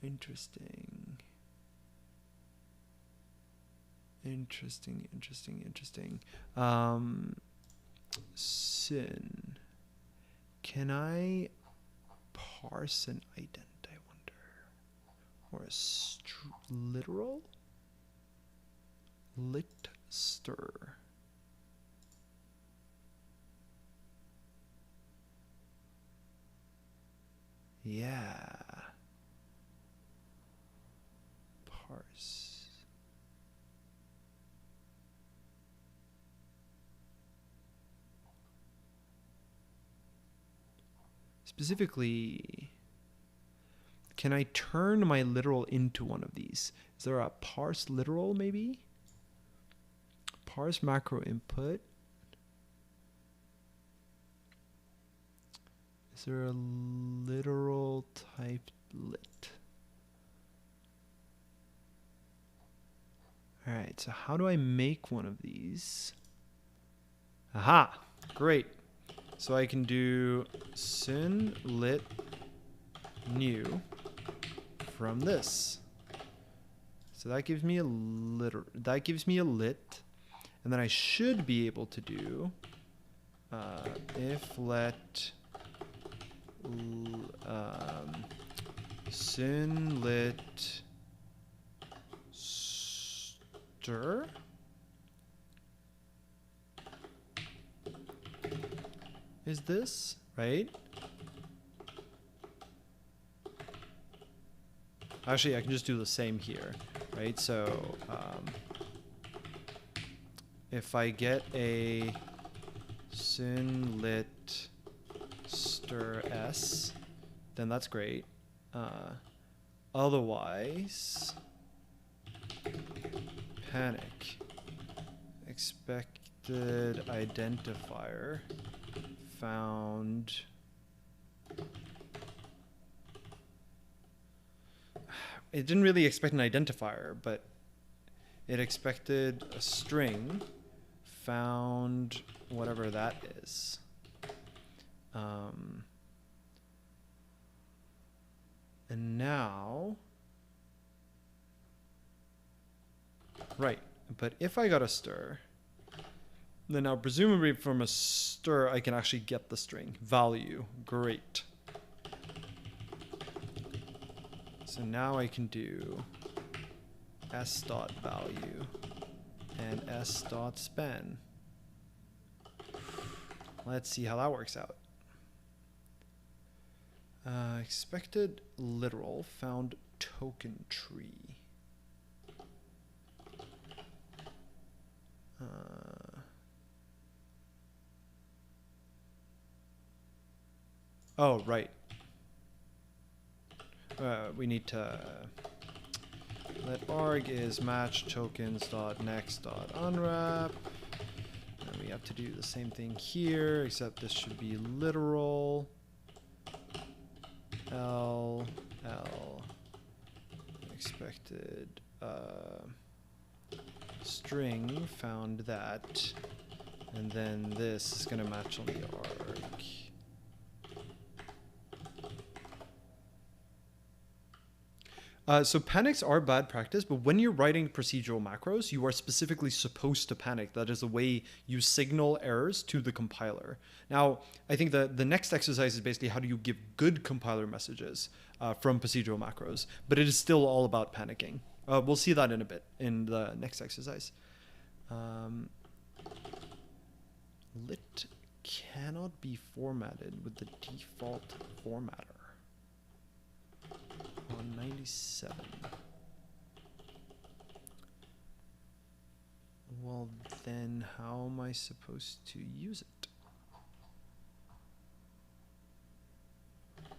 Interesting. Sin. Can I parse an ident, I wonder? Or a literal? Lit stir. Yeah. Parse. Specifically, can I turn my literal into one of these? Is there a parse literal maybe? Parse macro input. Is there a literal type lit? All right, so how do I make one of these? Aha, great. So I can do sin lit new from this. So that gives me a lit, and then I should be able to do if let sin lit stir. Is this right? Actually, I can just do the same here, right? So if I get a sin lit stir s, then that's great. Otherwise, panic expected identifier found. It didn't really expect an identifier, but it expected a string found whatever that is. And now, right, but if I got a stir, then now presumably from a stir I can actually get the string value. Great. So now I can do s.value and s.span. Let's see how that works out. Expected literal found token tree. Oh, right. We need to let arg is match tokens dot next dot unwrap. And we have to do the same thing here, except this should be literal. L expected string found that, and then this is going to match on the arg. So panics are bad practice, but when you're writing procedural macros, you are specifically supposed to panic. That is the way you signal errors to the compiler. Now, I think the next exercise is basically how do you give good compiler messages from procedural macros, but it is still all about panicking. We'll see that in a bit in the next exercise. Lit cannot be formatted with the default formatter. 197. Well, then how am I supposed to use it?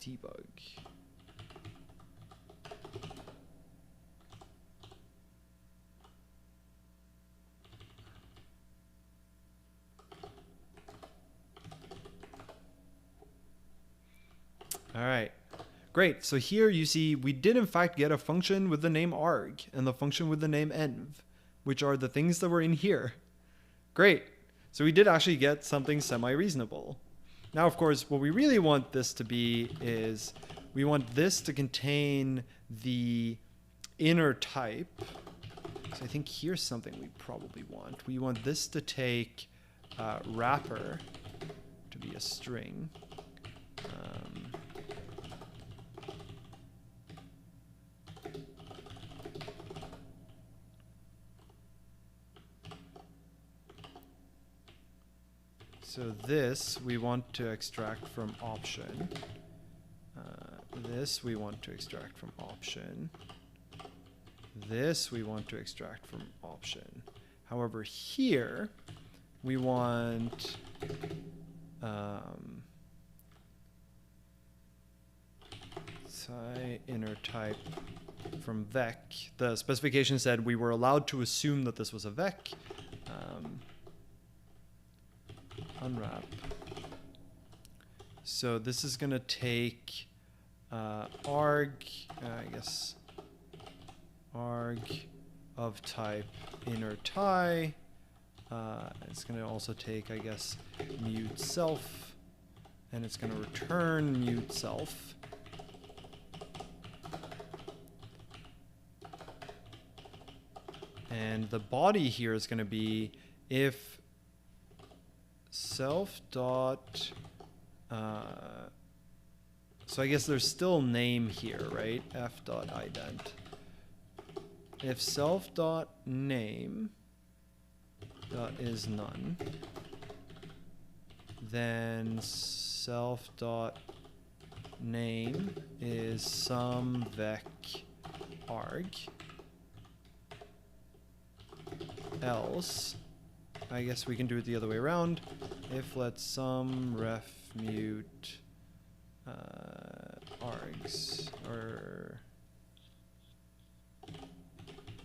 Debug. All right. Great, so here you see we did in fact get a function with the name arg and the function with the name env, which are the things that were in here. Great, so we did actually get something semi-reasonable. Now, of course, what we really want this to be is we want this to contain the inner type. So I think here's something we probably want. We want this to take wrapper to be a string. So this we want to extract from option. This we want to extract from option. This we want to extract from option. However, here we want inner type from vec. The specification said we were allowed to assume that this was a vec. Unwrap. So this is going to take arg, I guess, arg of type inner tie. It's going to also take, I guess, mute self, and it's going to return mute self. And the body here is going to be if self dot, so I guess there's still name here, right? F dot ident. If self dot name dot is none, then self dot name is some vec arg. Else, I guess we can do it the other way around. If let some ref mute args or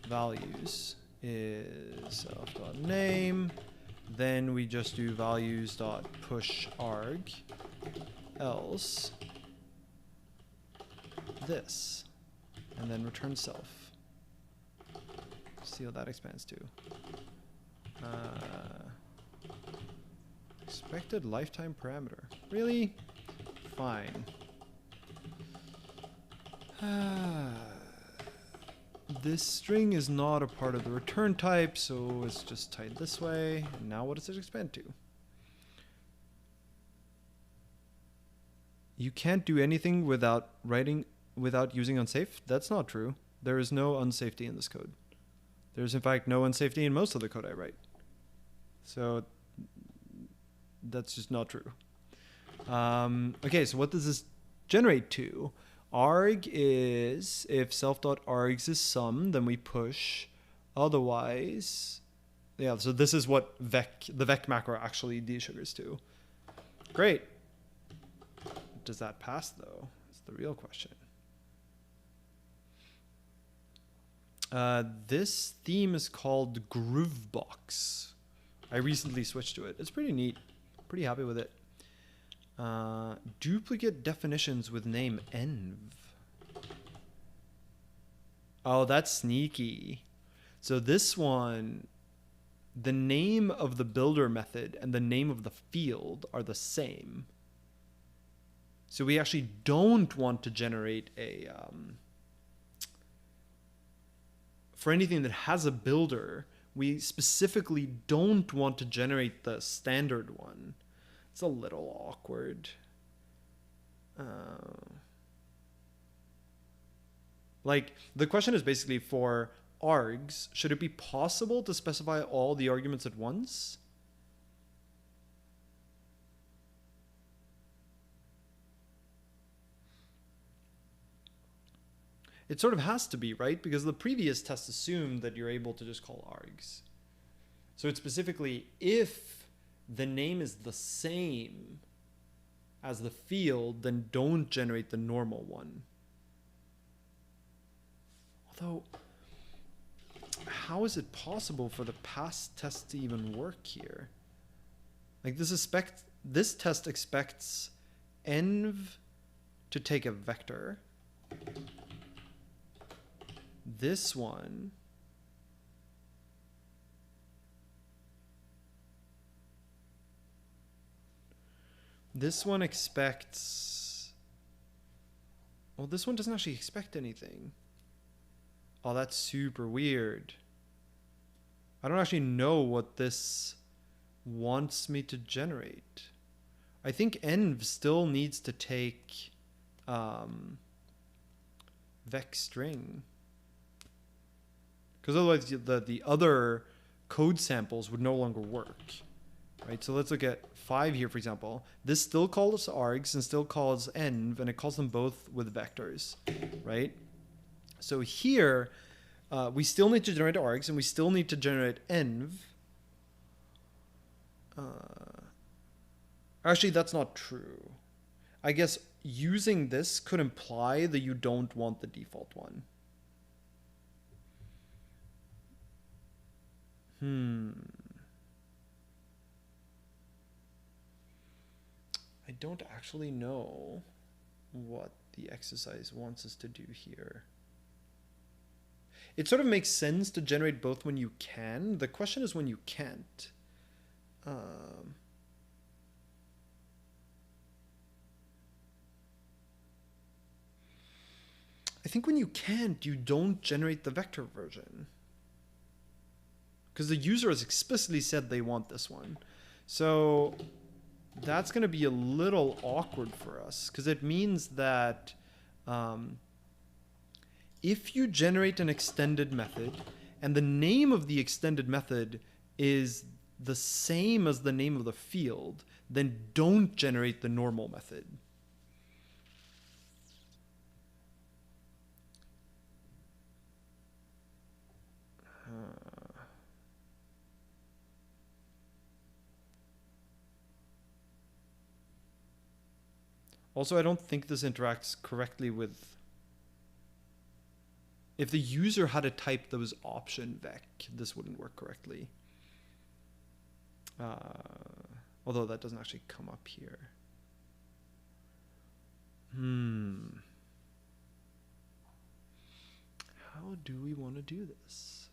values is self.name, then we just do values.push arg, else this, and then return self. See what that expands to. Expected lifetime parameter. Really? Fine. This string is not a part of the return type, so it's just tied this way. And now what does it expand to? You can't do anything without using unsafe? That's not true. There is no unsafety in this code. There's in fact no unsafety in most of the code I write. So that's just not true. Okay, so what does this generate to? Arg is, if self.args is sum, then we push. Otherwise, yeah, so this is what the vec macro actually desugars to. Great. Does that pass though? That's the real question. This theme is called Groovebox. I recently switched to it. It's pretty neat. Pretty happy with it. Duplicate definitions with name env. Oh, that's sneaky. So this one, the name of the builder method and the name of the field are the same. So we actually don't want to generate a... for anything that has a builder, we specifically don't want to generate the standard one. It's a little awkward. Like, the question is basically for args, should it be possible to specify all the arguments at once? It sort of has to be, right? Because the previous test assumed that you're able to just call args. So it's specifically if the name is the same as the field, then don't generate the normal one. Although, how is it possible for the past test to even work here? Like this test expects env to take a vector. This one expects Well, this one doesn't actually expect anything. Oh, that's super weird. I don't actually know what this wants me to generate. I think env still needs to take vec string, because otherwise the other code samples would no longer work, right? So let's look at 5 here, for example. This still calls args and still calls env, and it calls them both with vectors, right? So here, we still need to generate args, and we still need to generate env. Actually, that's not true. I guess using this could imply that you don't want the default one. I don't actually know what the exercise wants us to do here. It sort of makes sense to generate both when you can. The question is when you can't. I think when you can't, you don't generate the vector version, because the user has explicitly said they want this one. So that's going to be a little awkward for us, because it means that if you generate an extended method and the name of the extended method is the same as the name of the field, then don't generate the normal method. Also, I don't think this interacts correctly with... If the user had a type that was option vec, this wouldn't work correctly. Although that doesn't actually come up here. How do we want to do this?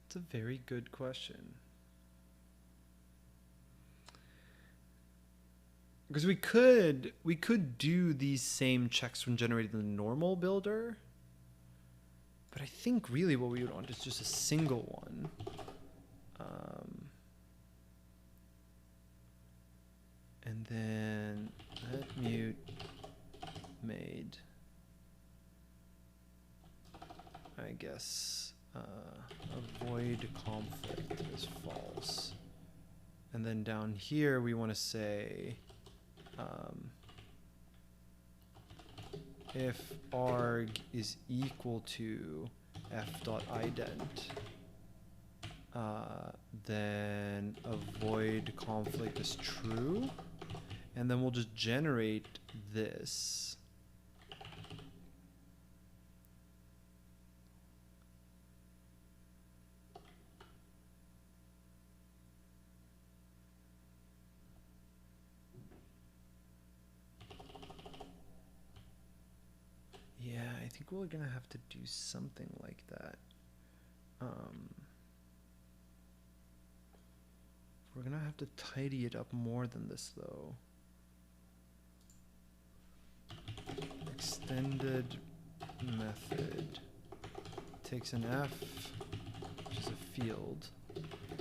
It's a very good question. Because we could do these same checks when generating the normal builder, but I think really what we would want is just a single one. And then let mute made, I guess, avoid conflict is false. And then down here we want to say if arg is equal to f.ident, then avoid conflict is true, and then we'll just generate this. Yeah, I think we're gonna have to do something like that. We're gonna have to tidy it up more than this though. Extended method takes an f, which is a field,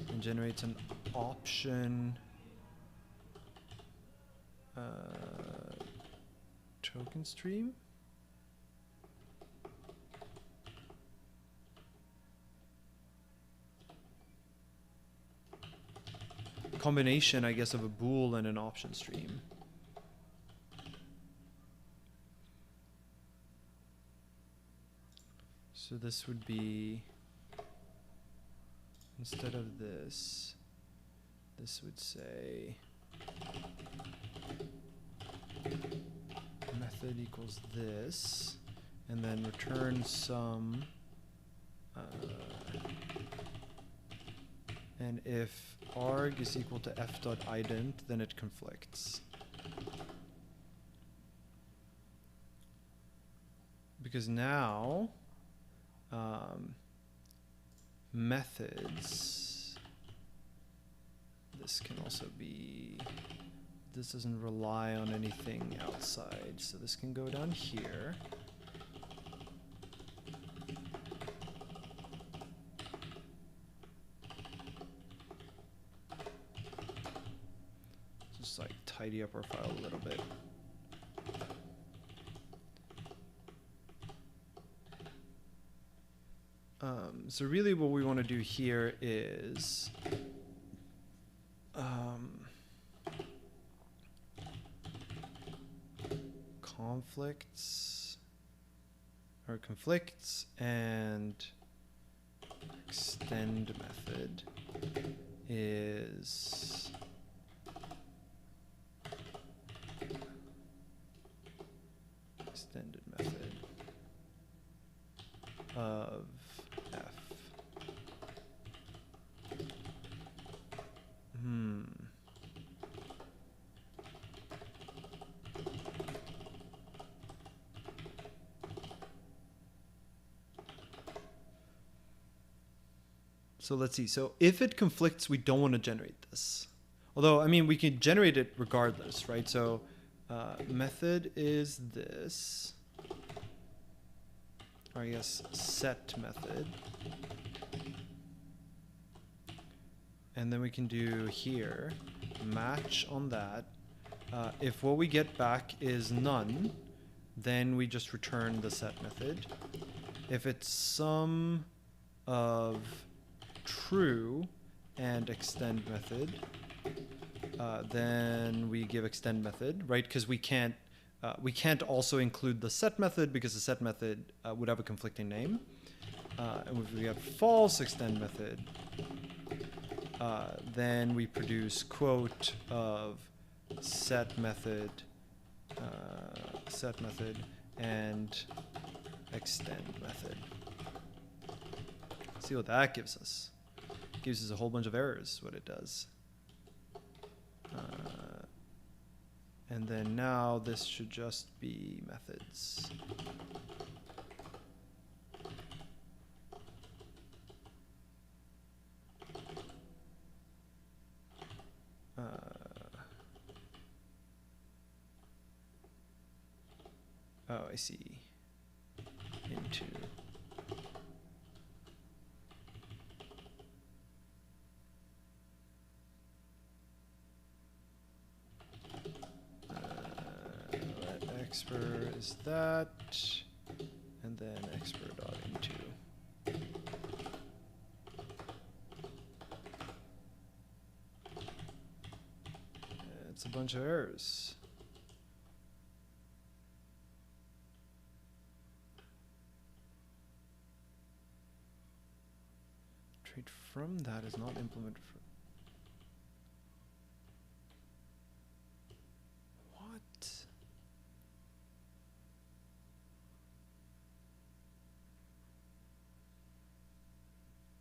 and generates an option token stream. Combination, I guess, of a bool and an option stream. So this would be instead of this, this would say method equals this, and then return some, and if arg is equal to f.ident, then it conflicts. Because now methods, this can also be, this doesn't rely on anything outside, so this can go down here. Just like tidy up our file a little bit. So really what we want to do here is conflicts and extend method is extended method of f. So let's see. So if it conflicts, we don't want to generate this. Although, I mean, we can generate it regardless, right? So method is this. Or I guess set method. And then we can do here, match on that. If what we get back is none, then we just return the set method. If it's sum of true and extend method, then we give extend method, right? Because we can't also include the set method because the set method would have a conflicting name. And if we have false extend method, then we produce quote of set method and extend method. See what that gives us. It gives us a whole bunch of errors, what it does. And then now this should just be methods. Oh, I see. Into. Let expr is that, and then expr dot into. It's a bunch of errors. Trait from that is not implemented for. What?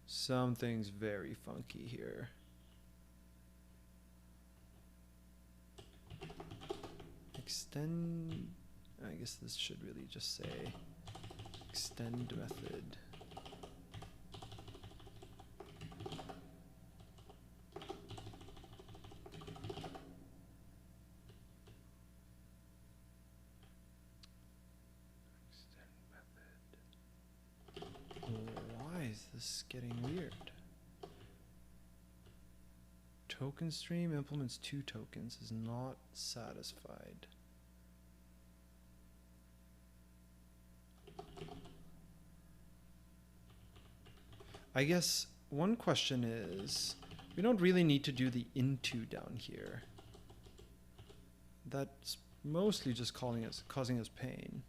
Something's very funky here. Extend, I guess this should really just say extend method. This is getting weird. Token stream implements 2 tokens is not satisfied. I guess one question is, we don't really need to do the into down here. That's mostly just causing us pain.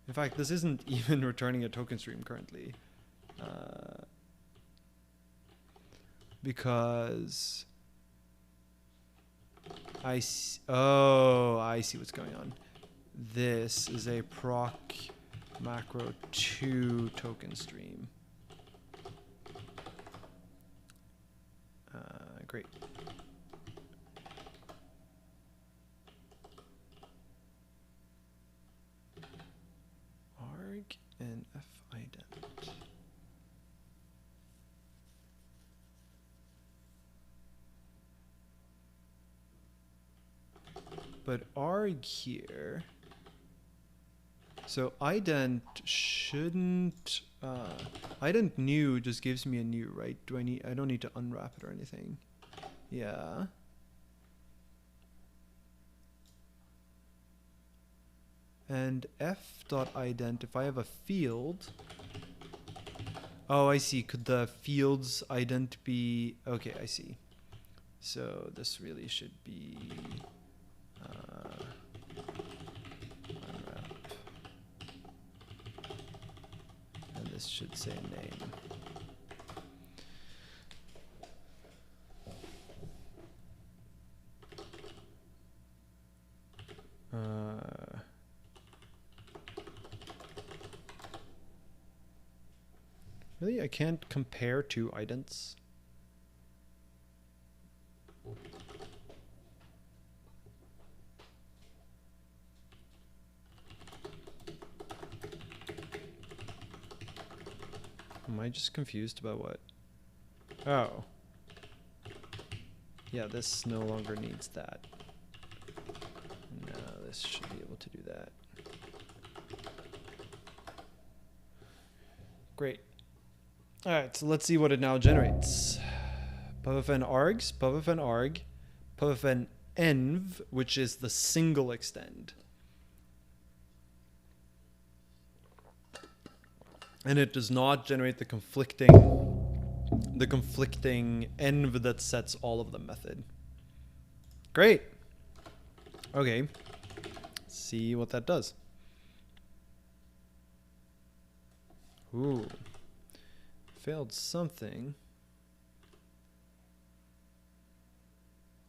In fact, this isn't even returning a token stream currently. because I see, oh, I see what's going on. This is a proc macro 2 token stream. Great. Arg and fident. But arg here. So ident shouldn't ident new just gives me a new, right? I don't need to unwrap it or anything. Yeah. And f.ident, if I have a field. Oh, I see. Could the field's ident be, okay, I see. So this really should be unwrap. And this should say name. Really, I can't compare two idents. Am I just confused about what? Oh. Yeah, this no longer needs that. No, this should be able to do that. Great. All right, so let's see what it now generates. Puvfn args, Puvfn arg, Puvfn env, which is the single extend. And it does not generate the conflicting env that sets all of the method. Great. Okay. Let's see what that does. Ooh. Failed something.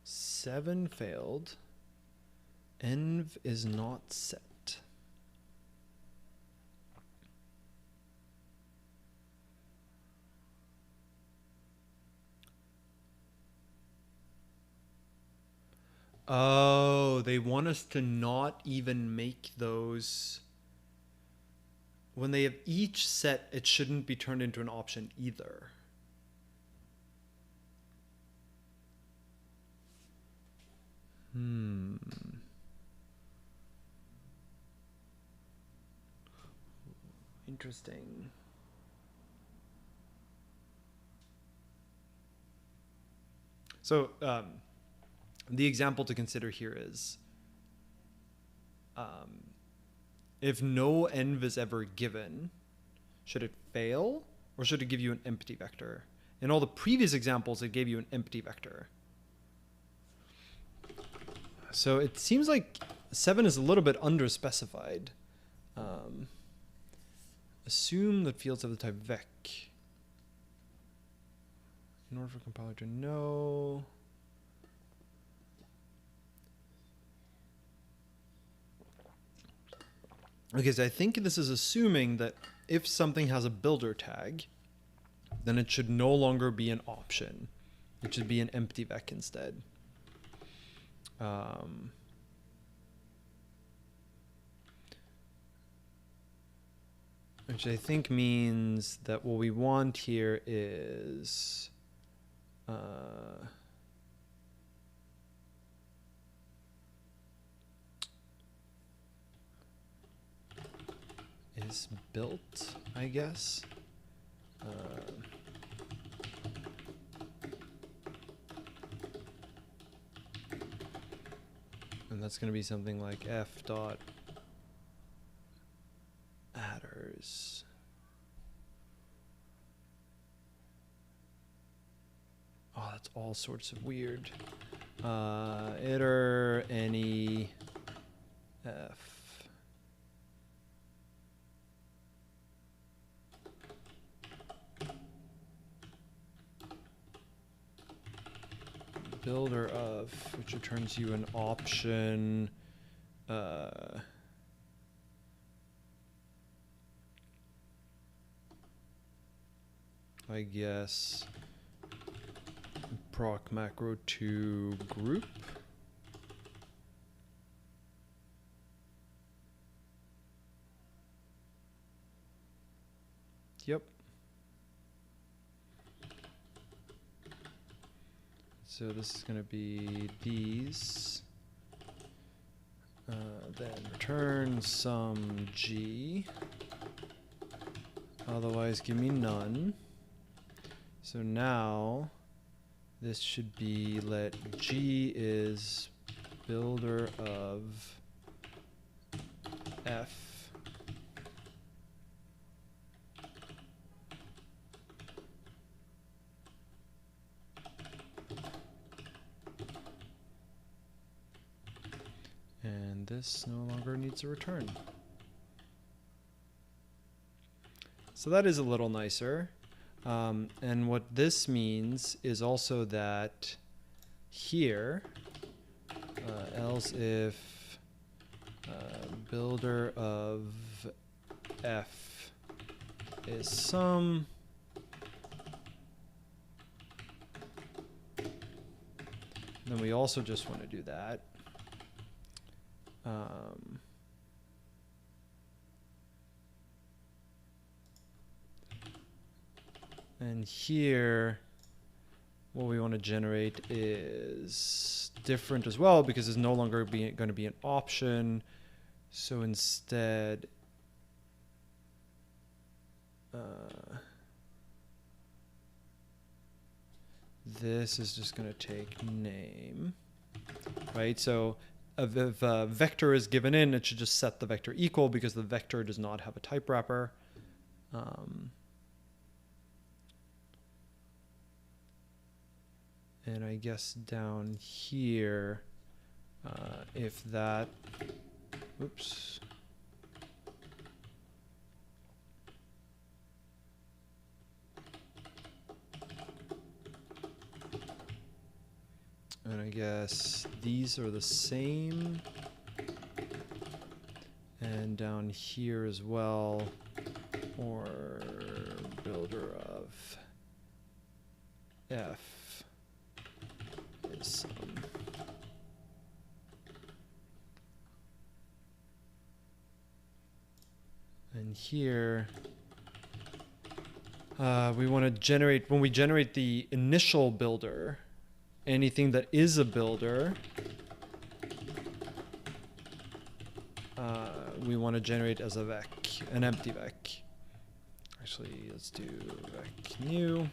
7 failed. Env is not set. Oh, they want us to not even make those. When they have each set, it shouldn't be turned into an option either. Interesting. So the example to consider here is if no env is ever given, should it fail or should it give you an empty vector? In all the previous examples, it gave you an empty vector. So it seems like 7 is a little bit underspecified. Assume that fields have the type vec. In order for compiler to know. Okay, so I think this is assuming that if something has a builder tag, then it should no longer be an option. It should be an empty vec instead. Which I think means that what we want here is built, I guess. And that's going to be something like f dot adders. Oh, that's all sorts of weird. Iter any f. builder of, which returns you an option. I guess proc macro to group. Yep. So this is going to be these. Then return some G. Otherwise, give me none. So now this should be let G is builder of F. And this no longer needs a return. So that is a little nicer. And what this means is also that here, else if builder of F is some, then we also just want to do that. And here, what we want to generate is different as well because it's no longer going to be an option. So instead, this is just going to take name, right? So if a vector is given in, it should just set the vector equal because the vector does not have a type wrapper. And I guess down here, if that, oops. And I guess these are the same. And down here as well, or builder of F. And here, we want to generate, when we generate the initial builder, anything that is a builder, we want to generate as a vec, an empty vec. Actually, let's do vec new.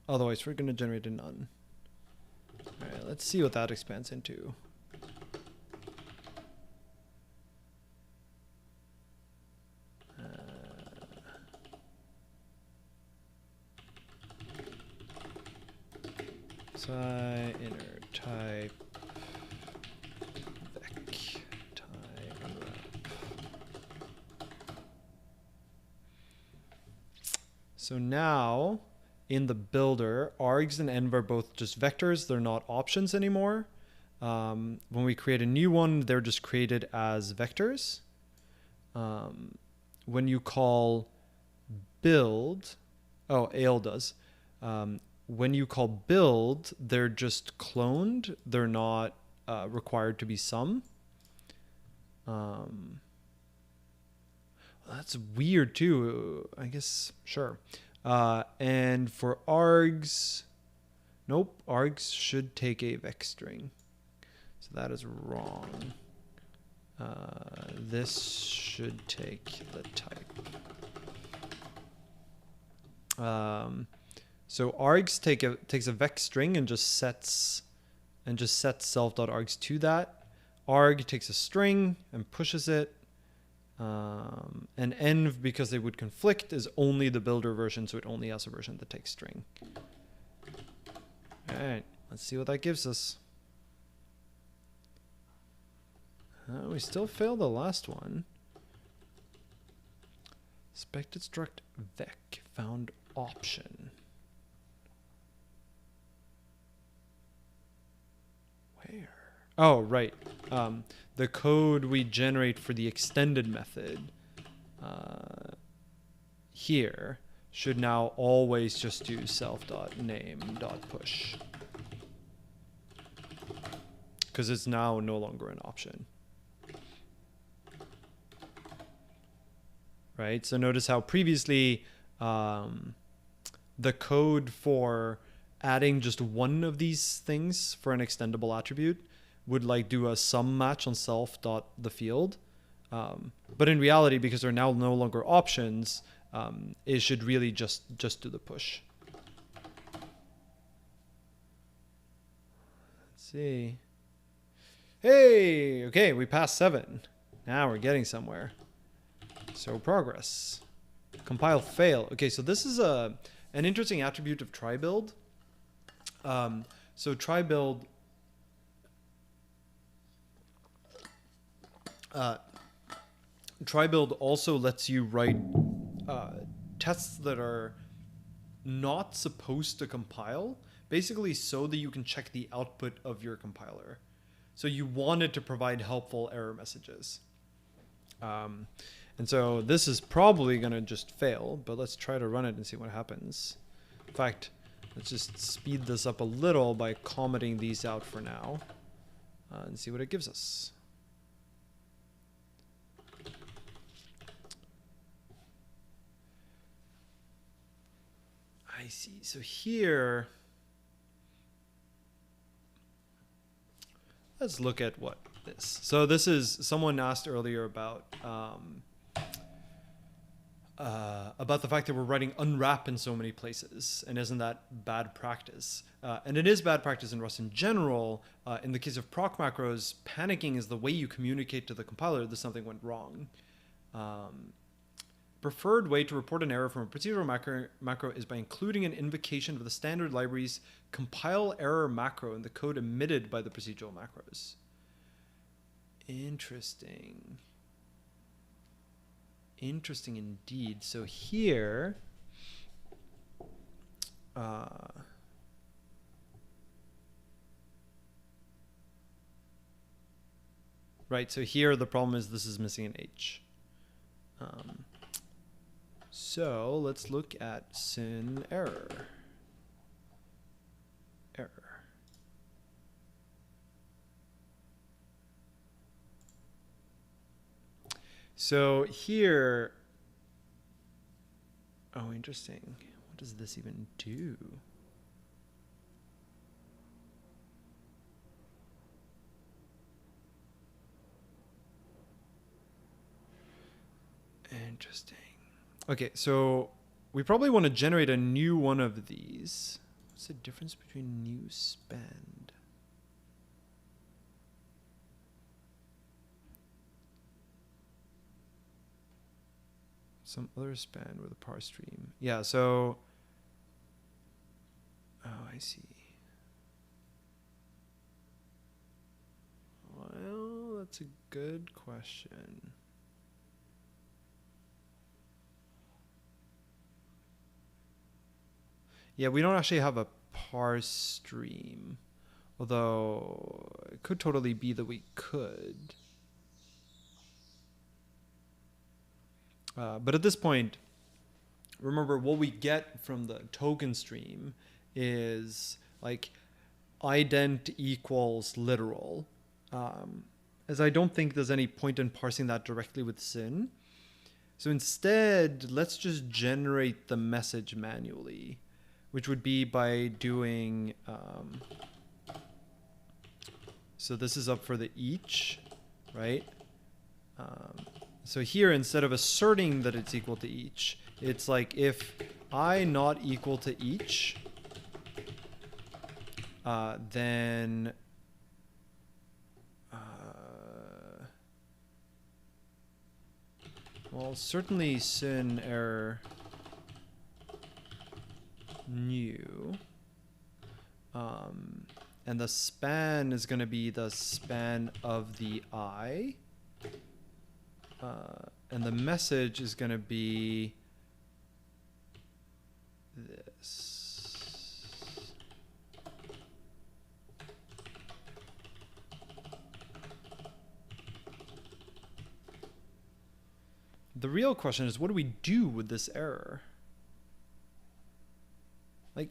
Otherwise, we're going to generate a none. All right, let's see what that expands into. Inner type vec type unwrap. So now in the builder, args and env are both just vectors. They're not options anymore. When we create a new one, they're just created as vectors. When you call build, AL does. When you call build, they're just cloned. They're not required to be sum. That's weird too. I guess, sure. And for args, nope, args should take a vec string. So that is wrong. This should take the type. So args takes a vec string and just sets self.args to that. Arg takes a string and pushes it. And env, because they would conflict, is only the builder version, so it only has a version that takes string. All right, let's see what that gives us. We still failed the last one. Expected struct vec found option. Oh, right. The code we generate for the extended method here should now always just do self.name.push. Because it's now no longer an option. Right? So notice how previously the code for adding just one of these things for an extendable attribute would like do a sum match on self.the field. But in reality, because they're now no longer options, it should really just do the push. Let's see. Hey, okay, we passed 7. Now we're getting somewhere. So progress. Compile fail. Okay, so this is an interesting attribute of try build. So try build also lets you write tests that are not supposed to compile, basically so that you can check the output of your compiler. So you want it to provide helpful error messages. And so this is probably going to just fail, but let's try to run it and see what happens. In fact, let's just speed this up a little by commenting these out for now and see what it gives us. I see. So here, let's look at what this. So this is, someone asked earlier about the fact that we're writing unwrap in so many places, and isn't that bad practice? And it is bad practice in Rust in general. In the case of proc macros, panicking is the way you communicate to the compiler that something went wrong. Preferred way to report an error from a procedural macro is by including an invocation of the standard library's compile error macro in the code emitted by the procedural macros. Interesting. Interesting indeed. So here, right, so here the problem is this is missing an H. So let's look at syn error. So here, oh, interesting. What does this even do? Interesting. Okay, so we probably want to generate a new one of these. What's the difference between new spend? Some other spend with a parse stream. Yeah, so, oh, I see. Well, that's a good question. Yeah, we don't actually have a parse stream, although it could totally be that we could. But at this point, remember what we get from the token stream is like ident equals literal. As I don't think there's any point in parsing that directly with syn. So instead, let's just generate the message manually, which would be by doing, so this is up for the each, right? So here, instead of asserting that it's equal to each, it's like if I not equal to each, then well, certainly syn error new, and the span is going to be the span of the I. And the message is going to be this. the real question is, what do we do with this error? Like,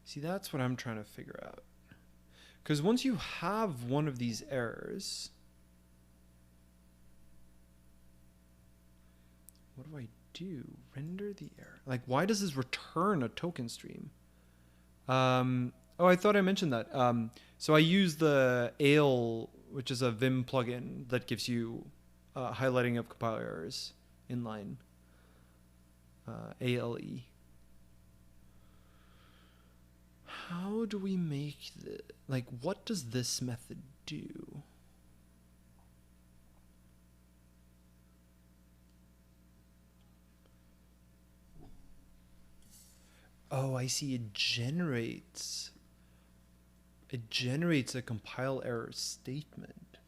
see, that's what I'm trying to figure out. Because once you have one of these errors, what do I do? Render the error. Like, why does this return a token stream? Oh, I thought I mentioned that. So I use the Ale, which is a Vim plugin that gives you highlighting of compiler errors inline. ALE. How do we make the, like, what does this method do? Oh, I see. It generates a compile error statement.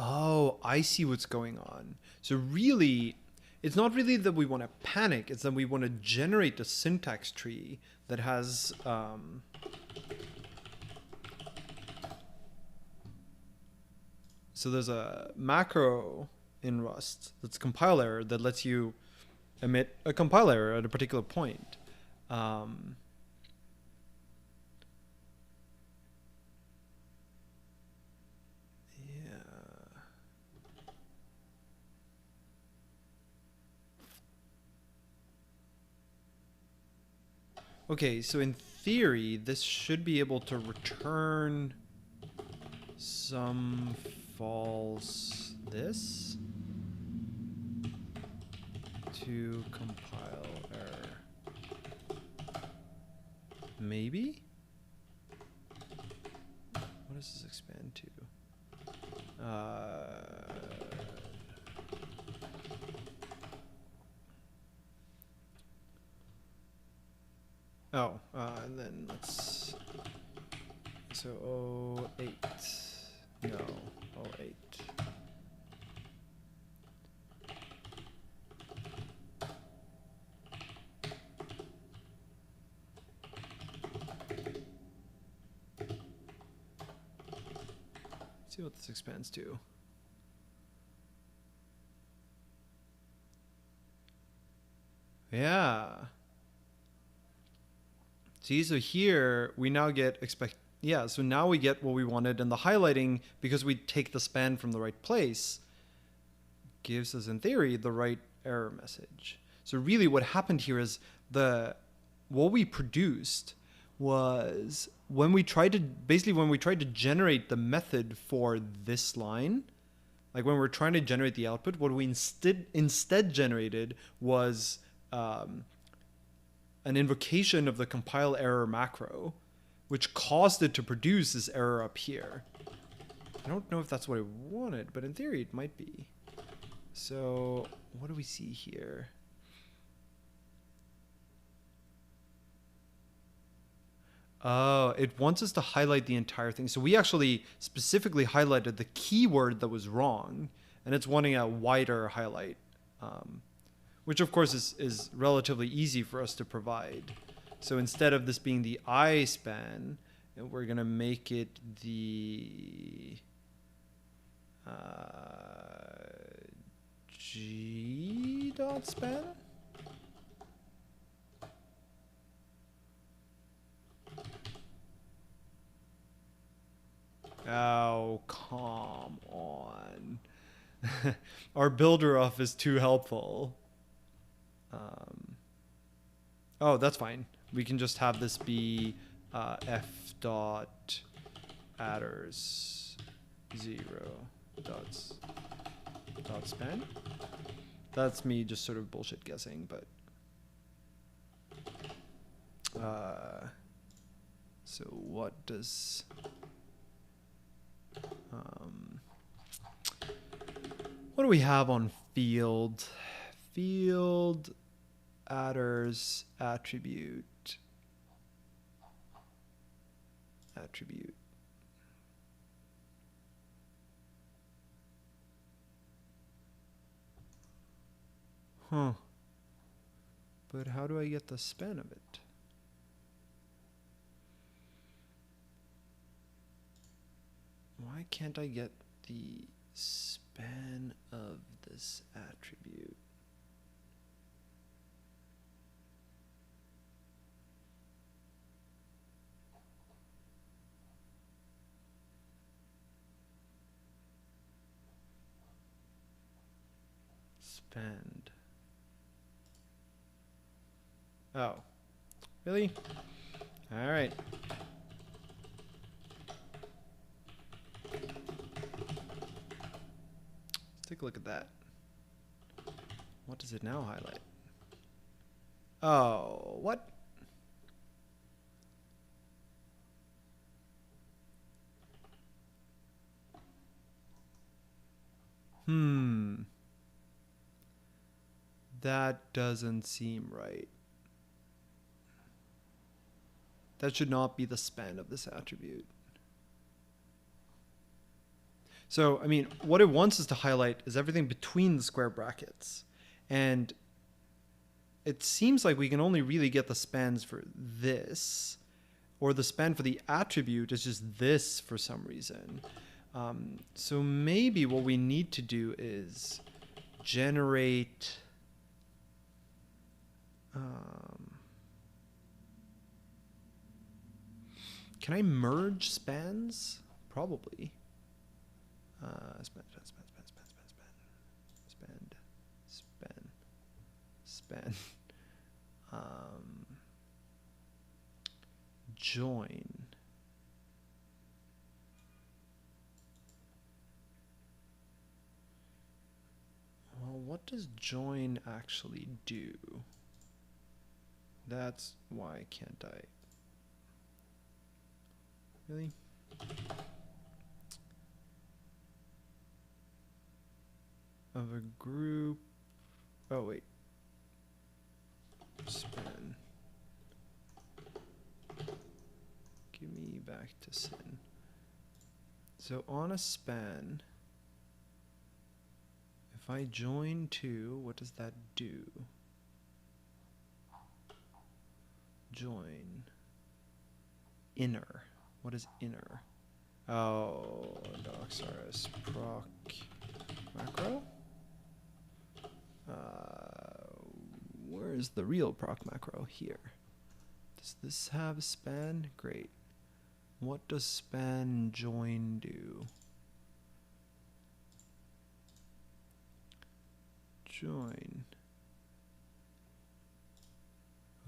Oh, I see what's going on. So really, it's not really that we want to panic, it's that we want to generate a syntax tree that has so there's a macro in Rust that's compile error that lets you emit a compile error at a particular point. Okay, so in theory, this should be able to return some false this to compile error. Maybe? What does this expand to? And then let's, so 08, no, 08. Let's see what this expands to. Yeah. See, so here we now get so now we get what we wanted, and the highlighting, because we take the span from the right place, gives us in theory the right error message. So really what happened here is what we produced was when we tried to generate the method for this line, like when we're trying to generate the output, what we instead generated was an invocation of the compile error macro, which caused it to produce this error up here. I don't know if that's what I wanted, but in theory it might be. So what do we see here? Oh, it wants us to highlight the entire thing. So we actually specifically highlighted the keyword that was wrong, and it's wanting a wider highlight, which of course is relatively easy for us to provide. So instead of this being the I span, we're going to make it the G dot span. Oh, come on. Our builder off is too helpful. Oh, that's fine. We can just have this be f dot adders 0 dot span. That's me just sort of bullshit guessing, but so what does what do we have on field? Field attrs attribute. Huh. But how do I get the span of it? Why can't I get the span of this attribute? Spend. Oh, really? All right. Let's take a look at that. What does it now highlight? Oh, what? That doesn't seem right. That should not be the span of this attribute. So, I mean, what it wants us to highlight is everything between the square brackets. And it seems like we can only really get the spans for this, or the span for the attribute is just this for some reason. So maybe what we need to do is generate... can I merge spans? Probably. Span. Join. Well, what does join actually do? That's why can't I? Really? Of a group. Oh, wait. Span. Give me back to sin. So on a span, if I join two, what does that do? Join. Inner. What is inner? Oh, docsrs proc macro? Where's the real proc macro? Here. Does this have a span? Great. What does span join do? Join.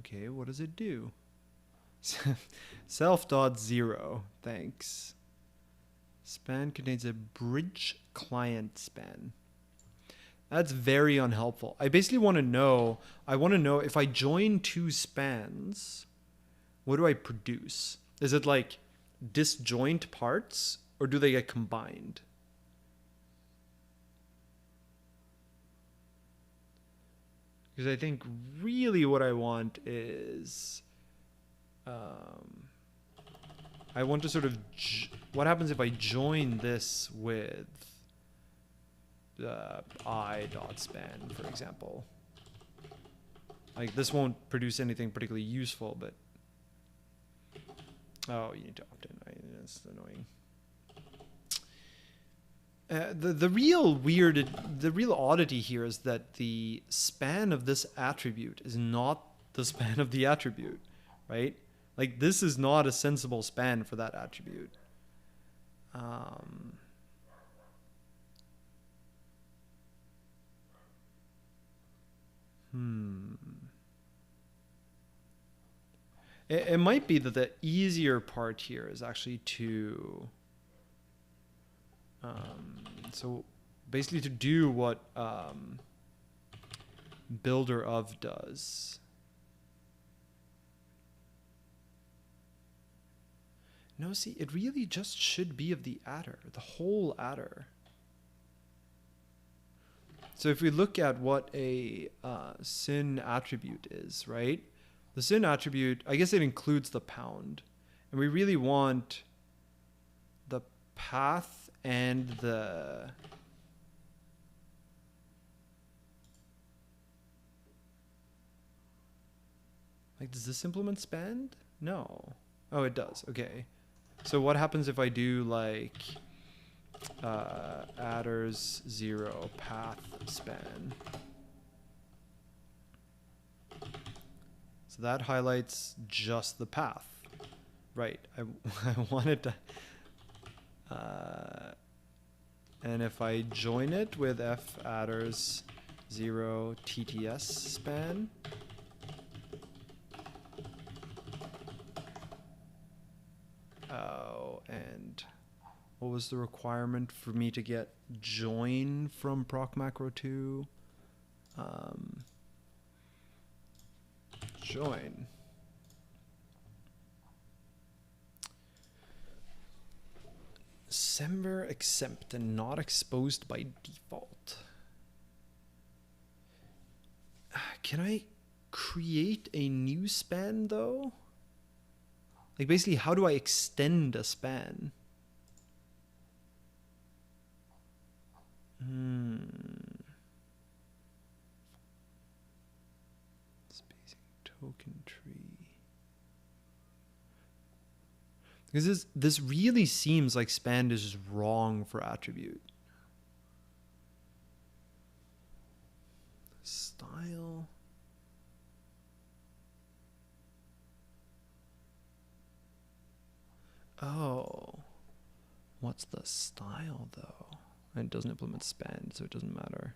Okay, what does it do? Self.0. Thanks. Span contains a bridge client span. That's very unhelpful. I basically want to know, if I join two spans, what do I produce? Is it like disjoint parts, or do they get combined? Because I think really what I want is, I want to sort of, what happens if I join this with I.span, for example? Like, this won't produce anything particularly useful, but... Oh, you need to opt in. That's annoying. The real oddity here is that the span of this attribute is not the span of the attribute, right? Like, this is not a sensible span for that attribute. It might be that the easier part here is actually to... so basically to do what builder of does. No, see, it really just should be of the adder, the whole adder. So if we look at what a sin attribute is, right? The sin attribute, I guess it includes the pound. And we really want the path and the... Like, does this implement spend? No. Oh, it does. Okay. So what happens if I do like adders 0 path span? So that highlights just the path. Right. I wanted to... and if I join it with f adders 0 TTS span, and what was the requirement for me to get join from proc macro 2? Join. Semver exempt and not exposed by default. Can I create a new span though? Like basically, how do I extend a span? Spacing token tree. Because this really seems like span is wrong for attribute. Style. Oh. What's the style though? And it doesn't implement span, so it doesn't matter.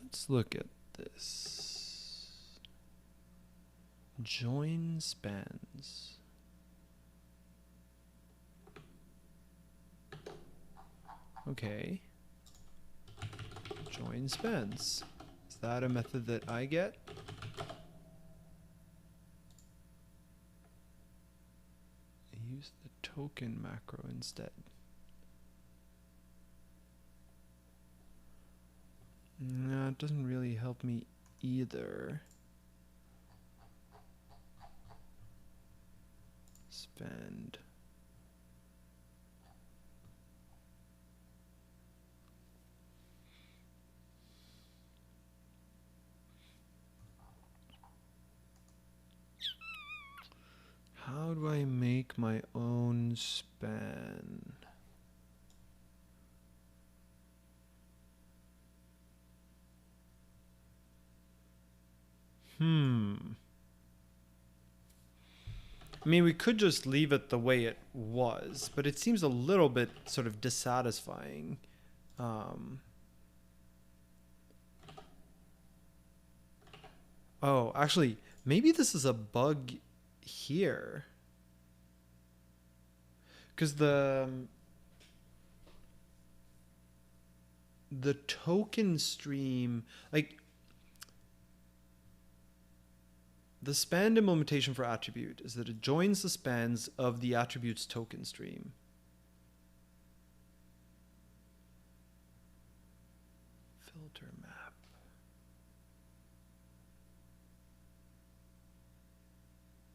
Let's look at this. Join spans. Okay. Join spans. Is that a method that I get? Use the token macro instead. No, it doesn't really help me either. Spend. How do I make my own span? I mean, we could just leave it the way it was, but it seems a little bit sort of dissatisfying. Oh, actually, maybe this is a bug here. Because the token stream, like the span implementation for attribute is that it joins the spans of the attribute's token stream. Filter map.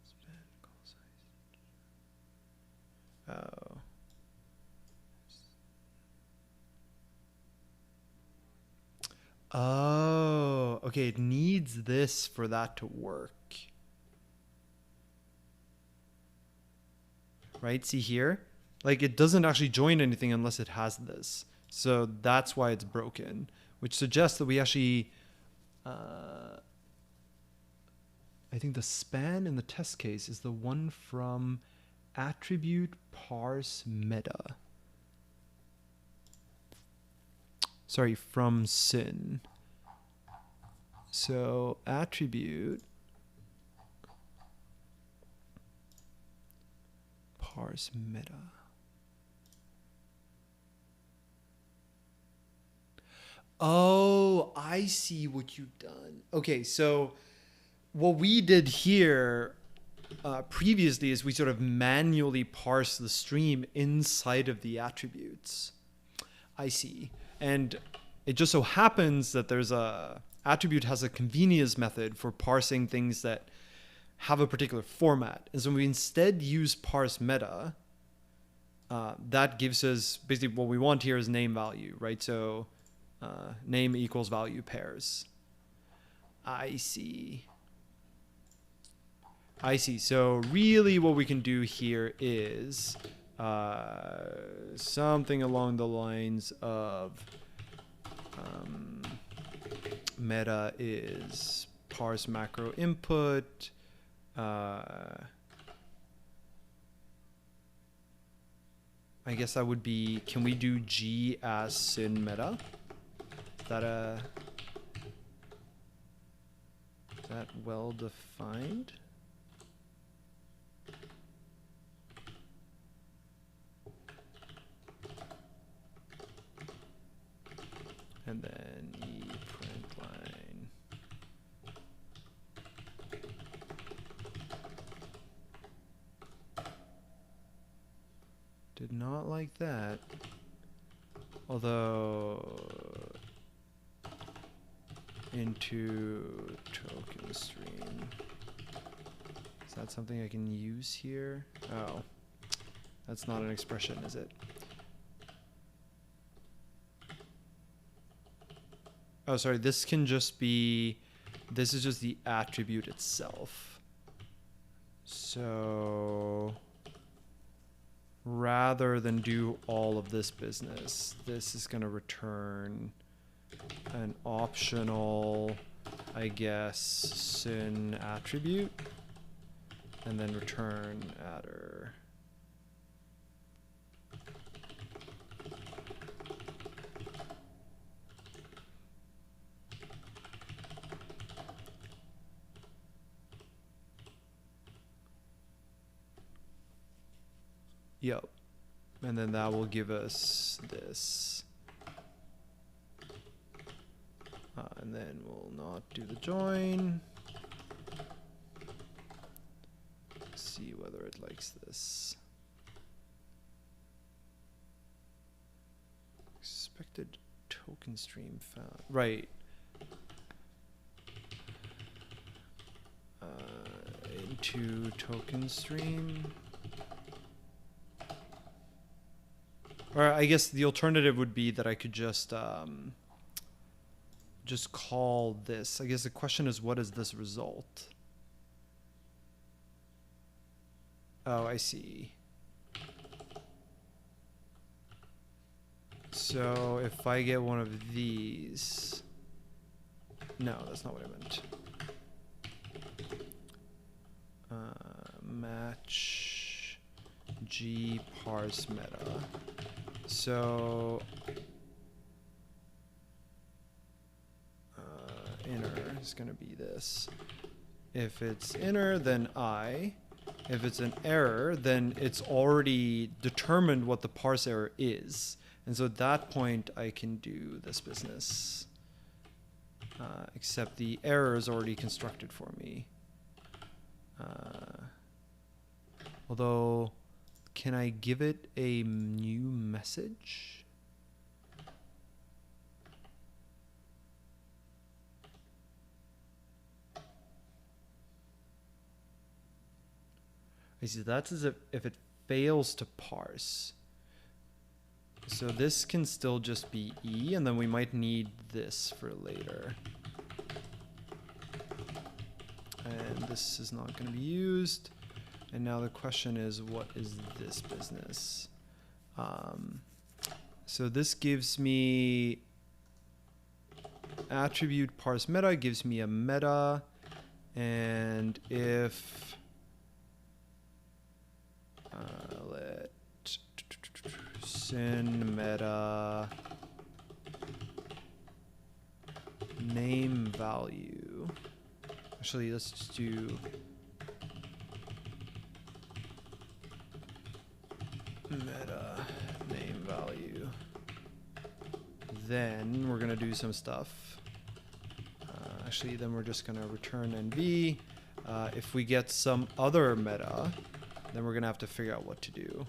Span call size. Oh. Oh, okay, it needs this for that to work. Right, see here? Like it doesn't actually join anything unless it has this. So that's why it's broken, which suggests that we actually, I think the span in the test case is the one from attribute parse meta. Sorry, from sin. So attribute parse meta. Oh, I see what you've done. Okay, so what we did here previously is we sort of manually parse the stream inside of the attributes. I see. And it just so happens that there's a attribute has a convenience method for parsing things that have a particular format. And so we instead use parse meta. That gives us basically what we want here is name value, right? So name equals value pairs. I see. I see. So really what we can do here is something along the lines of meta is parse macro input. I guess that would be, can we do G as syn meta? Is that well defined? And then e print line. Did not like that. Although into token stream. Is that something I can use here? Oh, that's not an expression, is it? Oh, sorry, this can just be, this is just the attribute itself. So rather than do all of this business, this is going to return an optional, I guess, syn attribute, and then return adder. Yep. And then that will give us this. And then we'll not do the join. See whether it likes this. Expected token stream found. Right. Into token stream. Or I guess the alternative would be that I could just call this. I guess the question is, what is this result? Oh, I see. So if I get one of these, no, that's not what I meant. Match G parse meta. So inner is going to be this. If it's inner, then I. If it's an error, then it's already determined what the parse error is. And so at that point, I can do this business. Except the error is already constructed for me. Although, can I give it a new message? I see, that's as if it fails to parse. So this can still just be E, and then we might need this for later. And this is not going to be used. And now the question is, what is this business? So this gives me attribute parse meta, gives me a meta. And if let syn meta name value. Actually, let's just do meta name value then we're gonna do some stuff. Actually, then we're just gonna return NV. If we get some other meta, then we're gonna have to figure out what to do.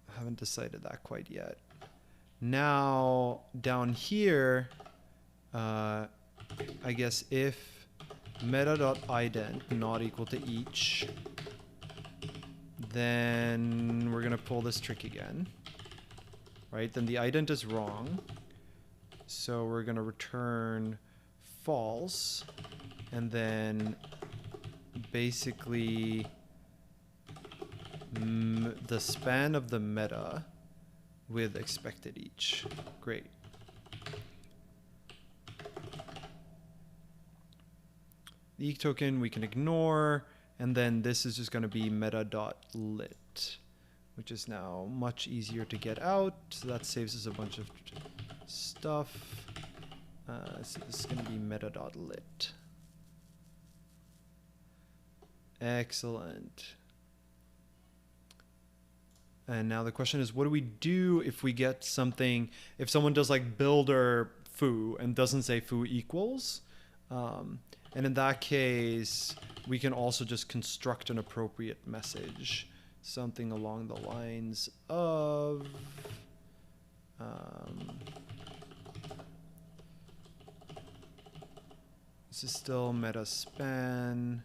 I haven't decided that quite yet. Now, down here, I guess if meta.ident not equal to each, then we're gonna pull this trick again, right? Then the ident is wrong, so we're gonna return false, and then basically the span of the meta with expected each. Great. The eq token we can ignore, and then this is just going to be meta.lit, which is now much easier to get out. So that saves us a bunch of stuff. So this is going to be meta.lit. Excellent. And now the question is, what do we do if we get something, if someone does like builder foo and doesn't say foo equals? And in that case, we can also just construct an appropriate message. Something along the lines of, this is still meta span,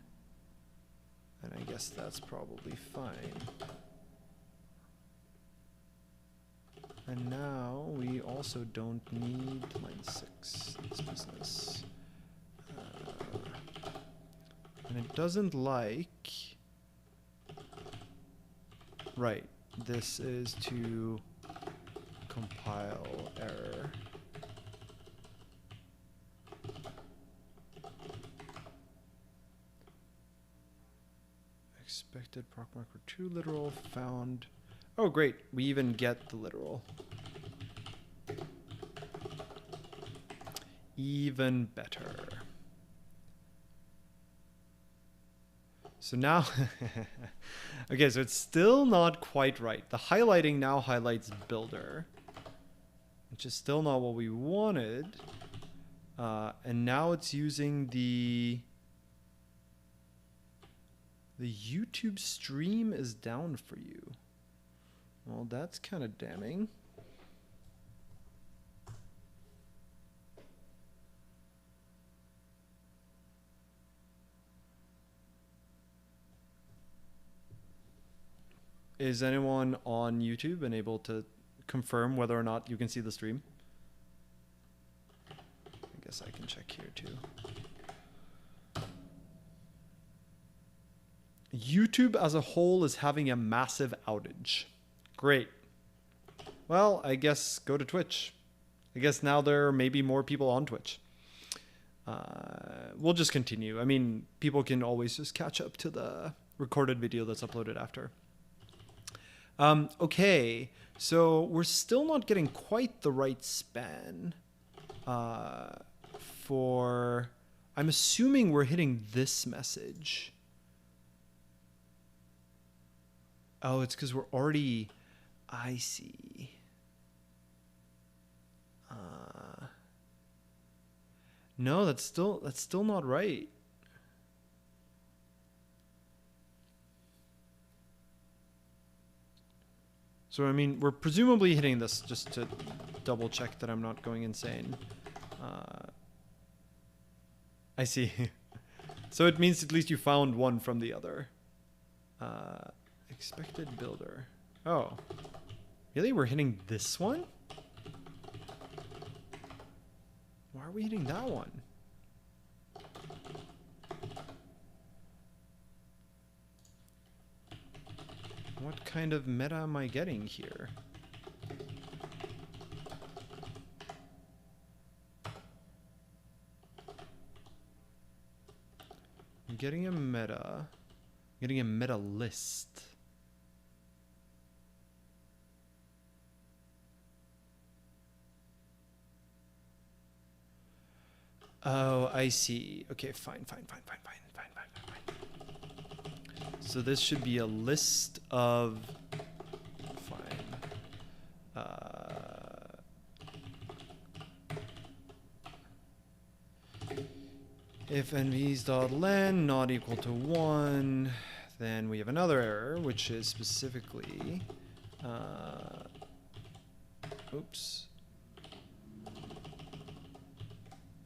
and I guess that's probably fine. And now we also don't need line 6 in this business. And it doesn't like, right, this is to compile error. Expected proc marker 2 literal found. Oh, great. We even get the literal. Even better. So now, okay, so it's still not quite right. The highlighting now highlights builder, which is still not what we wanted. And now it's using the YouTube stream is down for you. Well, that's kind of damning. Is anyone on YouTube and able to confirm whether or not you can see the stream? I guess I can check here too. YouTube as a whole is having a massive outage. Great. Well, I guess go to Twitch. I guess now there may be more people on Twitch. We'll just continue. I mean, people can always just catch up to the recorded video that's uploaded after. Okay, so we're still not getting quite the right span for... I'm assuming we're hitting this message. Oh, it's because we're already... I see. No, that's still not right. So, I mean, we're presumably hitting this just to double check that I'm not going insane. I see. So it means at least you found one from the other. Expected builder. Oh. Really? We're hitting this one? Why are we hitting that one? What kind of meta am I getting here? I'm getting a meta. I'm getting a meta list. Oh, I see. Okay, fine. So this should be a list of... Fine. If nvs.len not equal to 1, then we have another error, which is specifically, oops.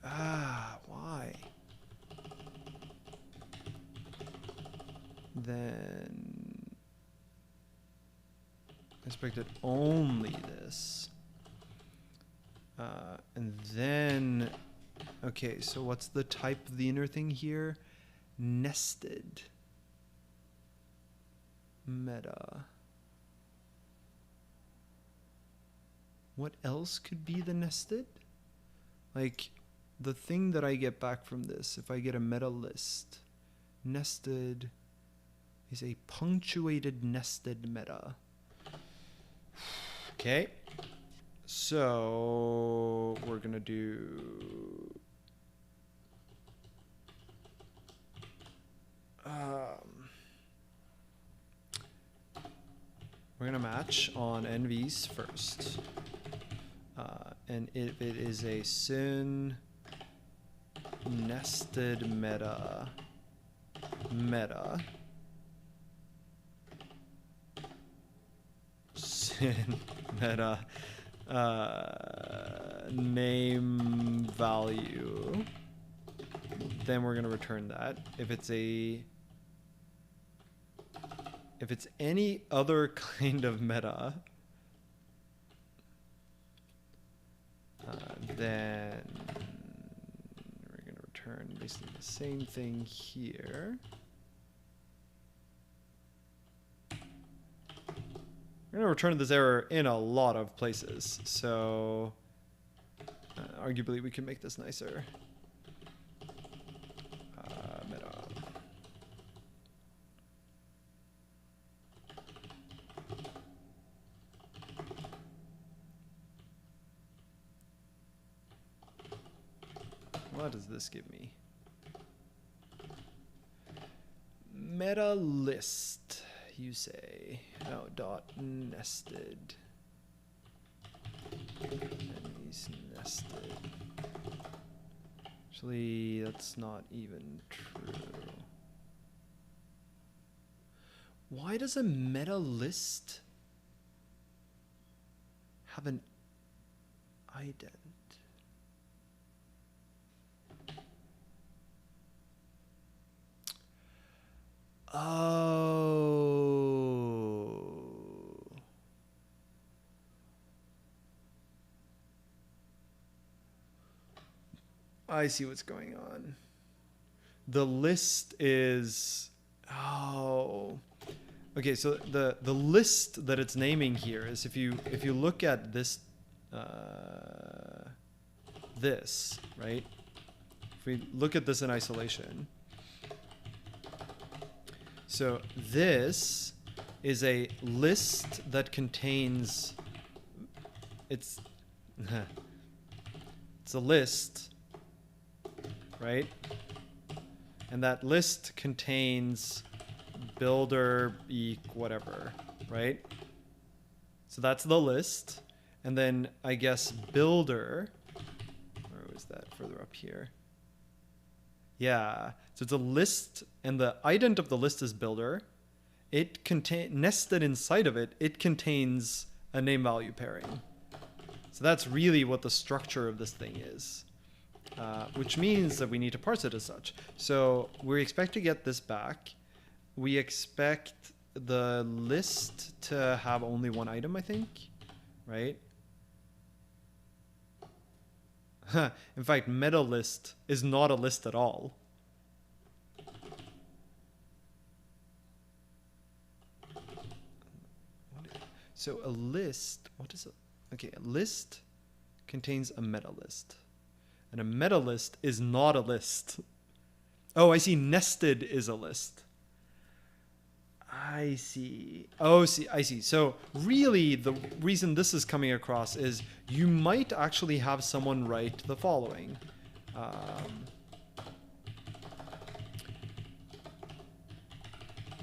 Why? Then expected only this. And then, okay, so what's the type of the inner thing here? Nested. Meta. What else could be the nested? Like, the thing that I get back from this, if I get a meta list, nested is a punctuated nested meta. Okay. So we're going to do we're going to match on NVs first. And if it is a syn nested meta syn meta name value, then we're going to return that. If it's any other kind of meta, then we're going to return basically the same thing here. We're going to return this error in a lot of places, so arguably we can make this nicer. Meta. What does this give me? Meta list, you say. No, dot nested. And these nested. Actually, that's not even true. Why does a meta list have an ident? Oh. I see what's going on. The list is, oh. Okay, so the list that it's naming here is if you look at this this, right? If we look at this in isolation. So this is a list that contains, it's a list, right? And that list contains builder whatever, right? So that's the list. And then I guess builder, where was that further up here? Yeah, so it's a list, and the ident of the list is builder. It nested inside of it, it contains a name value pairing. So that's really what the structure of this thing is, which means that we need to parse it as such. So we expect to get this back. We expect the list to have only one item, I think, right? In fact, meta list is not a list at all. So a list, what is it? Okay, a list contains a meta list. And a meta list is not a list. Oh, I see. Nested is a list. I see. Oh, I see. So really the reason this is coming across is you might actually have someone write the following.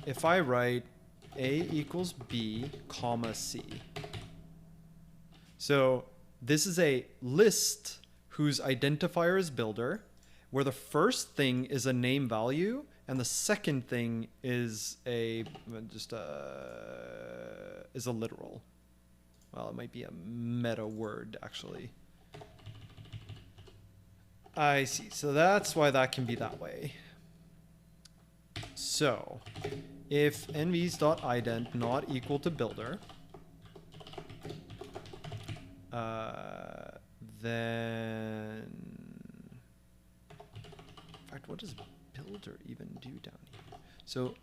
If I write A equals B, comma, C. So this is a list whose identifier is builder, where the first thing is a name value and the second thing is a is a literal. Well, it might be a meta word actually. I see. So that's why that can be that way. So if nvs.ident not equal to builder, then in fact, what does builder even do down here? So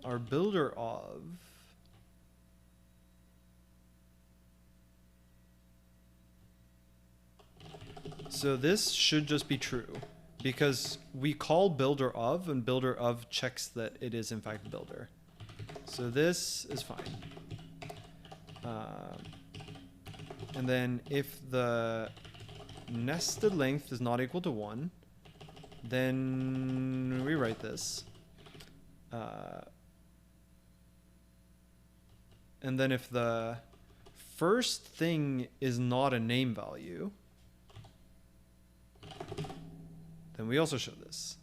our builder of so this should just be true because we call builder of and builder of checks that it is in fact builder. So this is fine. And then if the nested length is not equal to 1, then we write this. And then if the first thing is not a name value, then we also show this.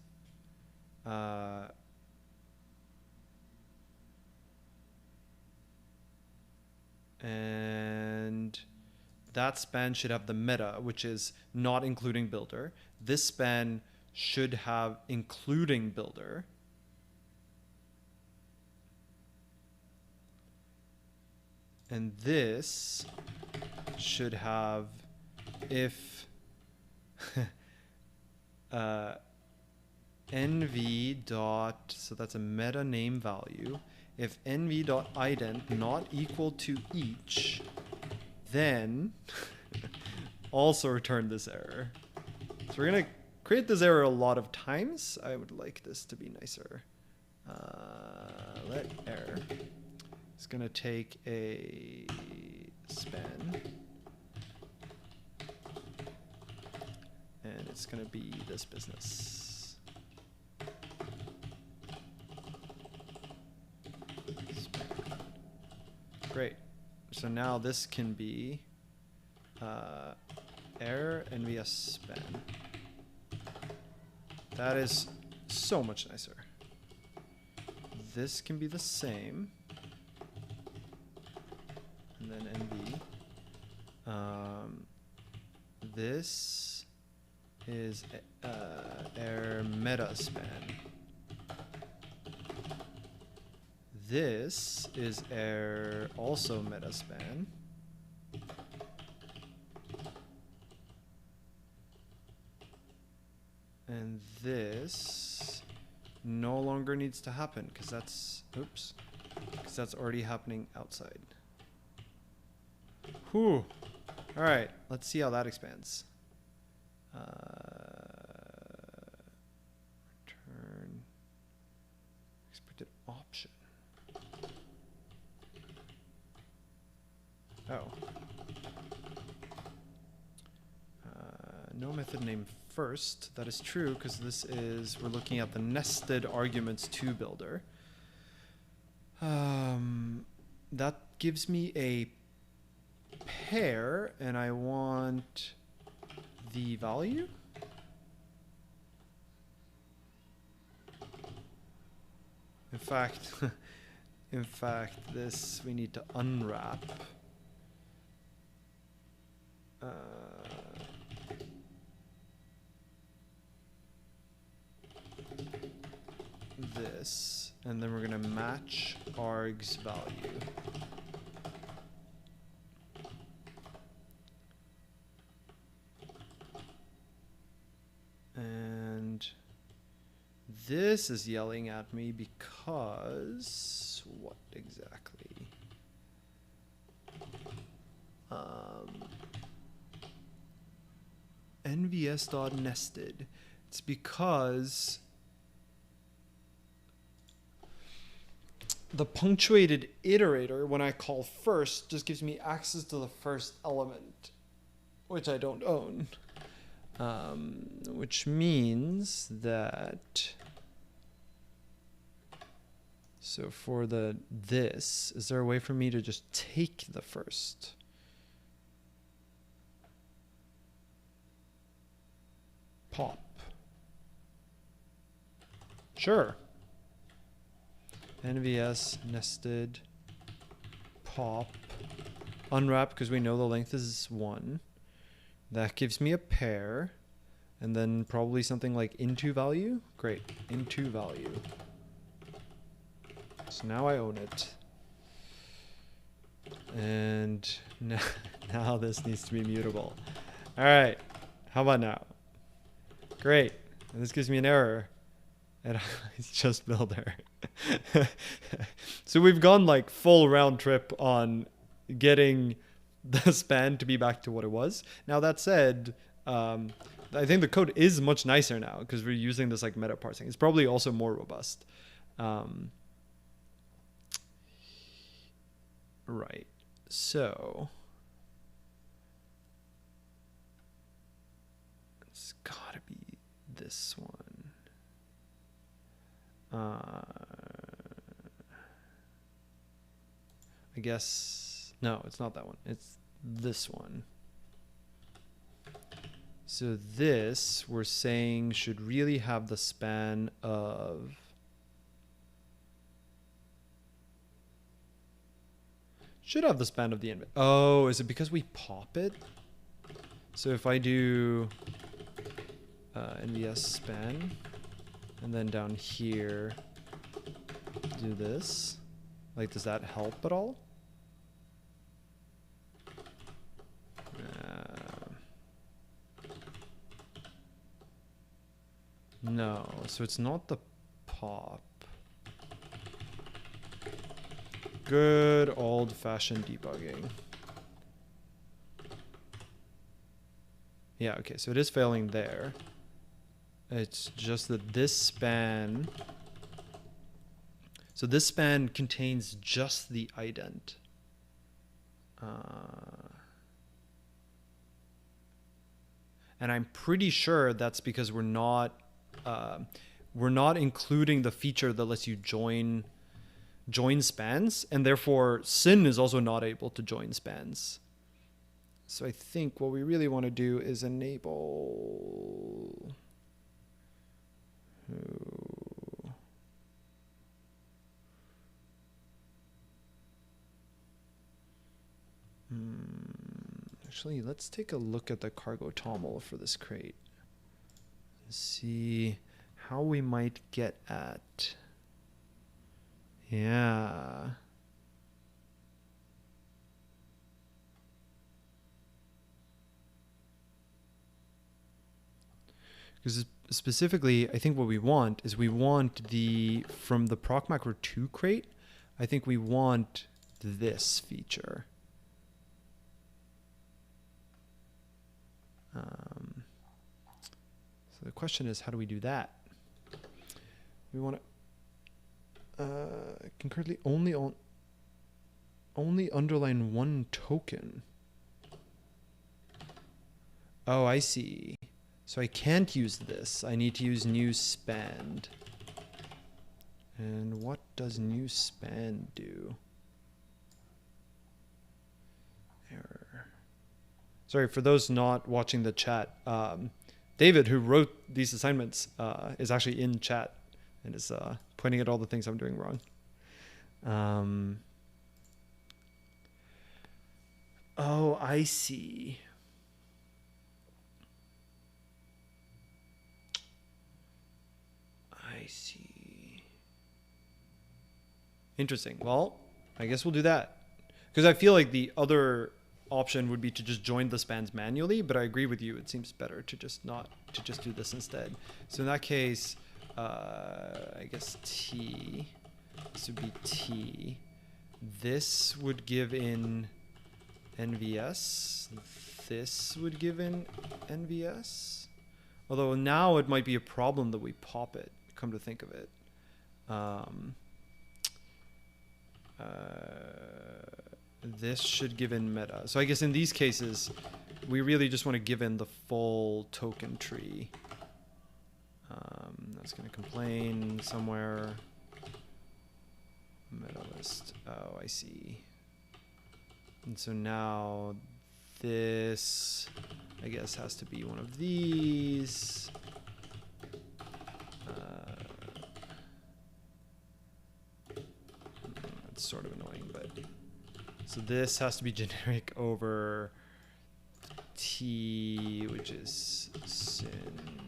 And that span should have the meta, which is not including builder. This span should have including builder. And this should have if nv dot, so that's a meta name value. If nv.ident not equal to each, then also return this error. So we're gonna create this error a lot of times. I would like this to be nicer. Let error. It's gonna take a span. And it's gonna be this business. Great. So now this can be error nvs span. That is so much nicer. This can be the same. And then nv. This is error meta span. This is error also meta span. And this no longer needs to happen because that's, oops, because that's already happening outside. Whew. All right, let's see how that expands. Return expected option. Oh. No method name first. That is true because this is, we're looking at the nested arguments to builder. That gives me a pair and I want the value. In fact, this we need to unwrap. This, and then we're gonna match arg's value. And this is yelling at me because what exactly? nvs.nested. It's because the punctuated iterator, when I call first, just gives me access to the first element, which I don't own. Which means that, so for the this, is there a way for me to just take the first? pop. Sure. NVS nested pop. Unwrap because we know the length is 1. That gives me a pair. And then probably something like into value. Great. Into value. So now I own it. And now this needs to be mutable. All right. How about now? Great. And this gives me an error. And it's just builder. So we've gone like full round trip on getting the span to be back to what it was. Now that said, I think the code is much nicer now because we're using this like meta parsing. It's probably also more robust. Right. So it's gotta be this one. I guess, no, it's not that one. It's this one. So this, we're saying, should really have the span of... Should have the span of the index. Oh, is it because we pop it? So if I do NVS span, and then down here, do this, like, does that help at all? No, so it's not the pop. Good old-fashioned debugging. Yeah, okay, so it is failing there. It's just that this span... So this span contains just the ident. And I'm pretty sure that's because we're not including the feature that lets you join spans, and therefore Sin is also not able to join spans. So I think what we really want to do is enable actually, let's take a look at the cargo toml for this crate and see how we might get at... Yeah. Because specifically, I think what we want is we want from the proc macro 2 crate, I think we want this feature. So the question is, how do we do that? We want to concurrently only underline one token. Oh, I see. So I can't use this. I need to use new span. And what does new span do? Error. Sorry, for those not watching the chat, David, who wrote these assignments, is actually in chat and is pointing at all the things I'm doing wrong. Oh, I see. I see. Interesting. Well, I guess we'll do that. Because I feel like the other option would be to just join the spans manually, but I agree with you. It seems better to just do this instead. So in that case, I guess T. This would be T. This would give in NVS. This would give in NVS. Although now it might be a problem that we pop it, come to think of it. This should give in meta. So I guess in these cases, we really just want to give in the full token tree. That's going to complain somewhere. Meta list. Oh, I see. And so now this, I guess, has to be one of these. sort of annoying, but so this has to be generic over T, which is sin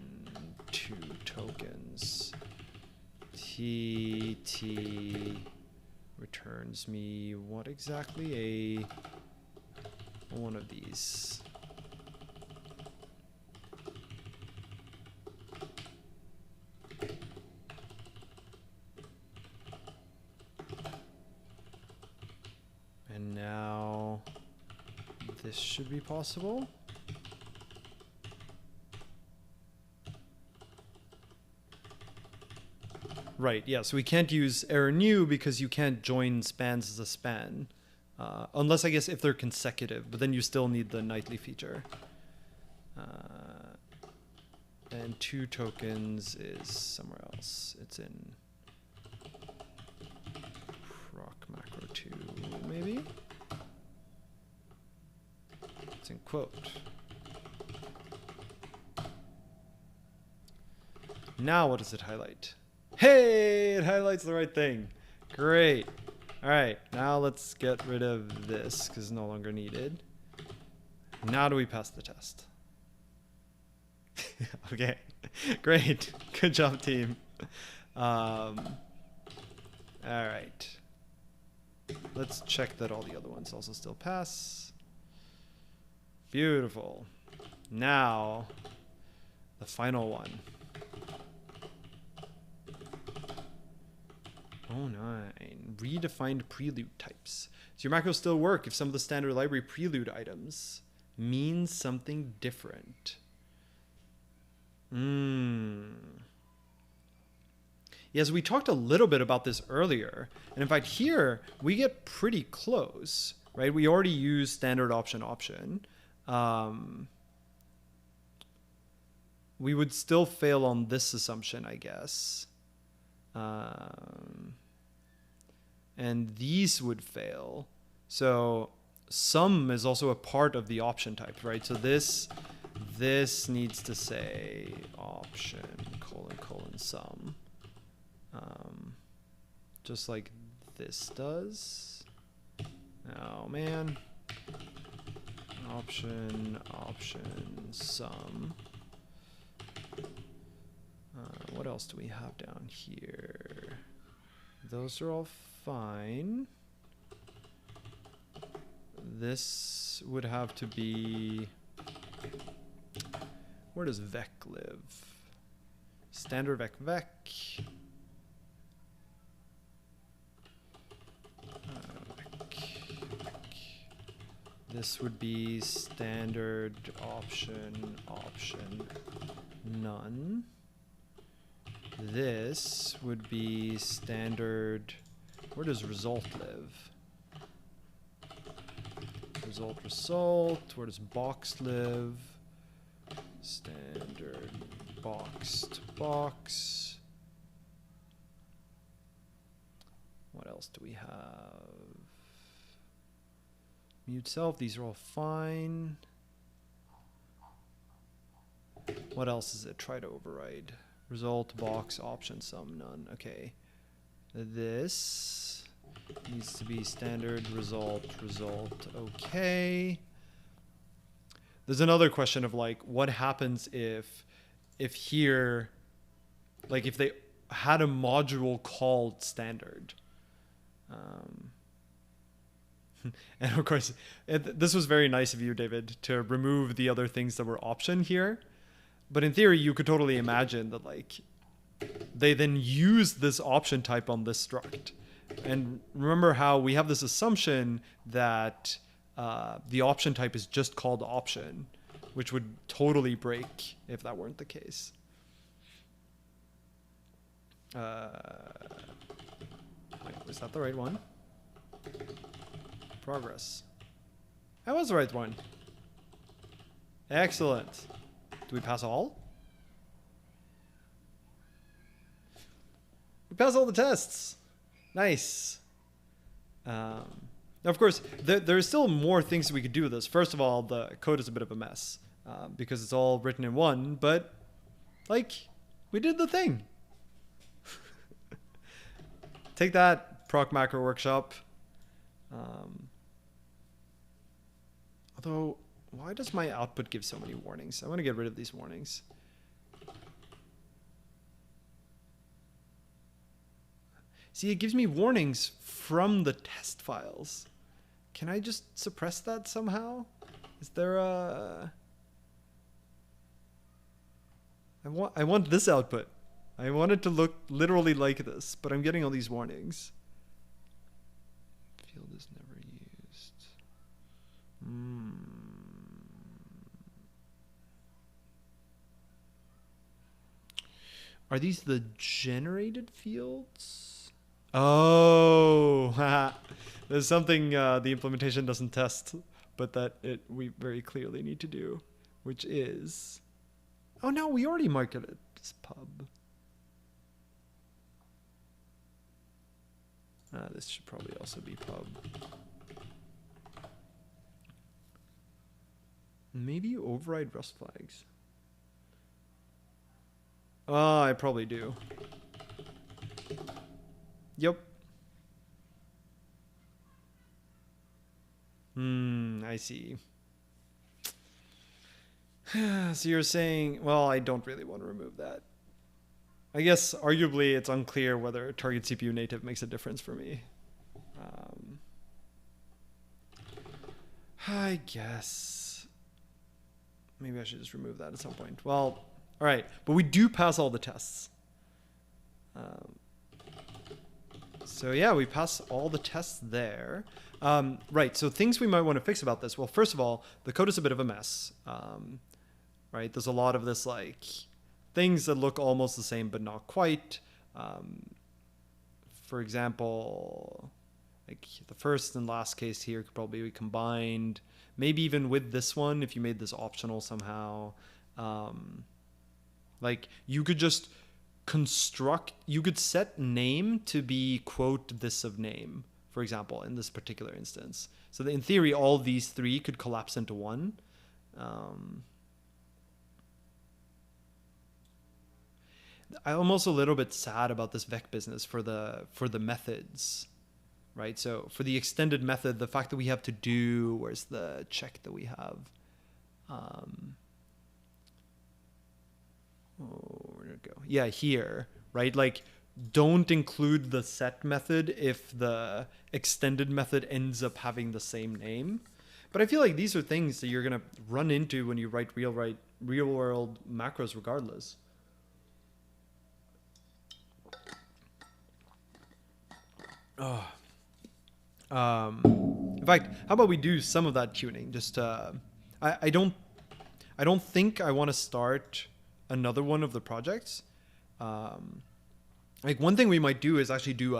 2 tokens. T returns me what exactly? One of these. And now this should be possible. Right, yeah, so we can't use error new because you can't join spans as a span. Unless, I guess, if they're consecutive, but then you still need the nightly feature. And 2 tokens is somewhere else. It's in proc macro 2, maybe? It's in quote. Now what does it highlight? Hey, it highlights the right thing. Great. All right, now let's get rid of this because it's no longer needed. Now do we pass the test? Okay, great. Good job, team. All right. Let's check that all the other ones also still pass. Beautiful. Now, the final one. Oh, 9. Redefined prelude types. So your macros still work if some of the standard library prelude items mean something different. Yes, we talked a little bit about this earlier. And in fact, here we get pretty close, right? We already use standard option. We would still fail on this assumption, I guess. And these would fail. So sum is also a part of the option type, right? So this needs to say option : sum. Just like this does. Oh man. Option sum. What else do we have down here? Those are all fine. This would have to be... Where does vec live? Standard vec. This would be standard option none. This would be standard... Where does result live? Result. Where does box live? Standard boxed box. What else do we have? Mute self, these are all fine. What else is it? Try to override. Result, box, option, sum, none. Okay. This needs to be standard result. Okay. There's another question of like, what happens if here, like if they had a module called standard? And of course, this was very nice of you, David, to remove the other things that were option here. But in theory, you could totally imagine that like they then use this option type on this struct. And remember how we have this assumption that the option type is just called option, which would totally break if that weren't the case. Wait, was that the right one? Progress. That was the right one. Excellent. Do we pass all? We pass all the tests. Nice. Now, of course, there's still more things we could do with this. First of all, the code is a bit of a mess because it's all written in one, but like we did the thing. Take that, Proc Macro Workshop. Although, why does my output give so many warnings? I want to get rid of these warnings. See, it gives me warnings from the test files. Can I just suppress that somehow? Is there a... I want this output. I want it to look literally like this, but I'm getting all these warnings. Field is never used. Are these the generated fields? Oh, there's something the implementation doesn't test, but that we very clearly need to do, which is... Oh no, we already marked it as pub. This should probably also be pub. Maybe you override Rust flags. Oh, I probably do. Yep. I see. So you're saying, well, I don't really want to remove that. I guess arguably it's unclear whether target CPU native makes a difference for me. I guess maybe I should just remove that at some point. Well, all right, but we do pass all the tests. So yeah, we pass all the tests there. Right, so things we might want to fix about this. Well, first of all, the code is a bit of a mess. Right, there's a lot of this like things that look almost the same but not quite. For example, like the first and last case here could probably be combined. Maybe even with this one, if you made this optional somehow. Like you could just you could set name to be quote this of name, for example, in this particular instance. So that in theory, all these three could collapse into one. I'm also a little bit sad about this vec business for the methods, right? So for the extended method, the fact that we have to do, where's the check that we have? Where'd it go? Yeah, here, right? Like, don't include the set method if the extended method ends up having the same name. But I feel like these are things that you're gonna run into when you write real world macros regardless. In fact, how about we do some of that tuning? Just I don't think I want to start another one of the projects. Like one thing we might do is actually do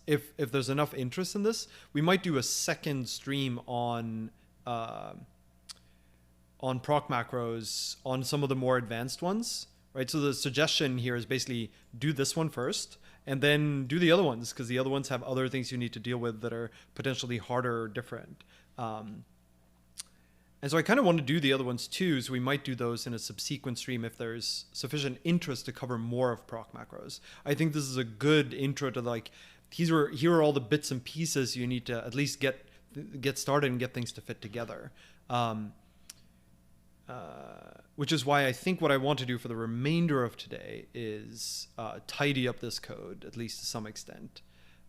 if there's enough interest in this, we might do a second stream on proc macros on some of the more advanced ones, right? So the suggestion here is basically do this one first and then do the other ones, because the other ones have other things you need to deal with that are potentially harder or different. And so I kind of want to do the other ones too, so we might do those in a subsequent stream if there's sufficient interest to cover more of proc macros. I think this is a good intro to like, here are all the bits and pieces you need to at least get started and get things to fit together. Which is why I think what I want to do for the remainder of today is tidy up this code, at least to some extent.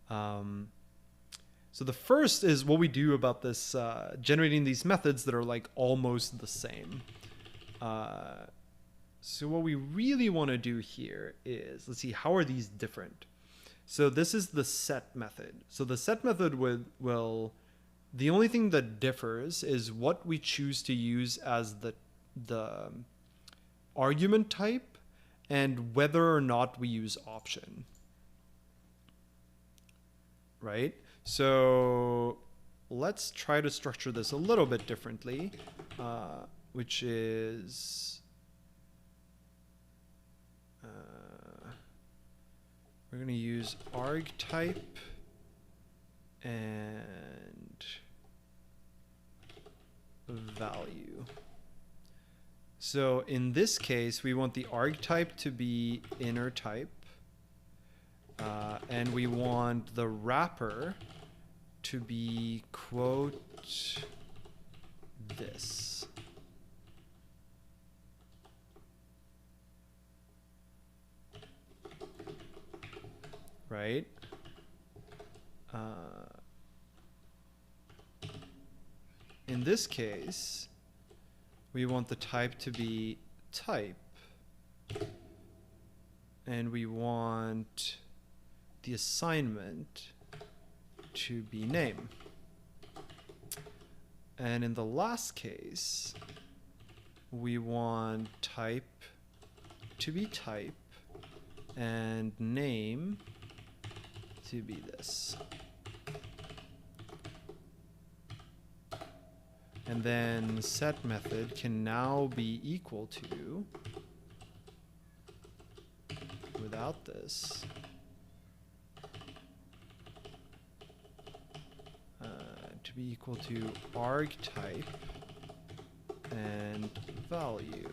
So the first is what we do about this generating these methods that are like almost the same. So what we really want to do here is, let's see, how are these different? So this is the set method. So the set method will the only thing that differs is what we choose to use as the argument type and whether or not we use option. Right? So let's try to structure this a little bit differently, which is we're going to use arg type and value. So in this case, we want the arg type to be inner type, and we want the wrapper to be quote this. Right? In this case, we want the type to be type, and we want the assignment to be name. And in the last case, we want type to be type and name to be this. And then set method can now be equal to, without this, to be equal to arg type and value.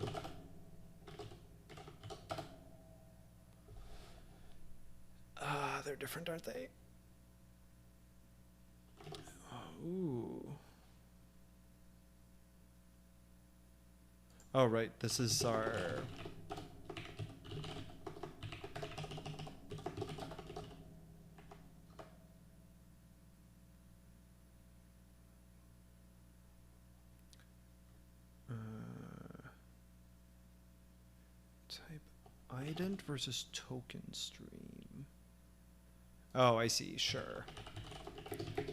They're different, aren't they? Ooh. Oh, right. This is our... type ident versus token stream. Oh, I see. Sure.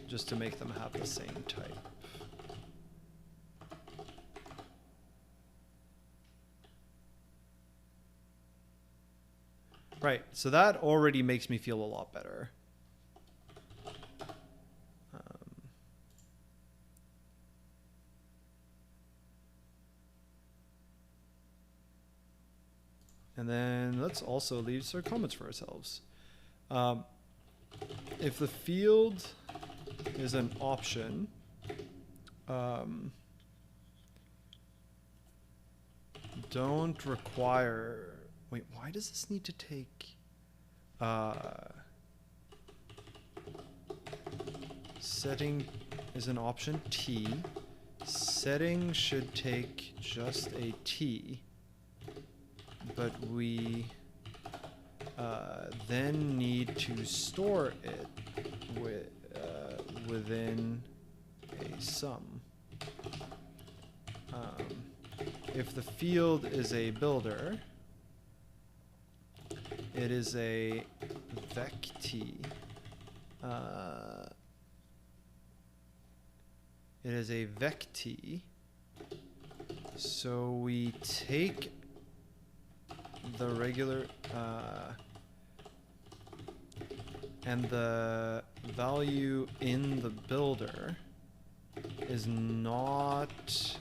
Just to make them have the same type. Right, so that already makes me feel a lot better. And then let's also leave some comments for ourselves. If the field is an option, don't require... Wait, why does this need to take... setting is an option, T. Setting should take just a T. But we then need to store it within a sum. If the field is a builder, it is a vect. It is a vect. So we take the regular and the value in the builder is not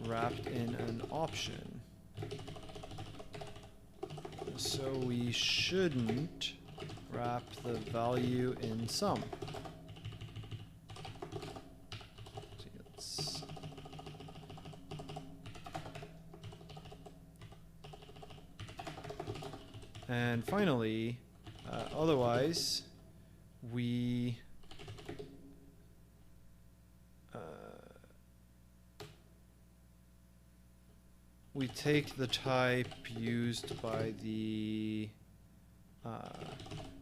wrapped in an option. So we shouldn't wrap the value in sum. And finally, otherwise, we take the type used by the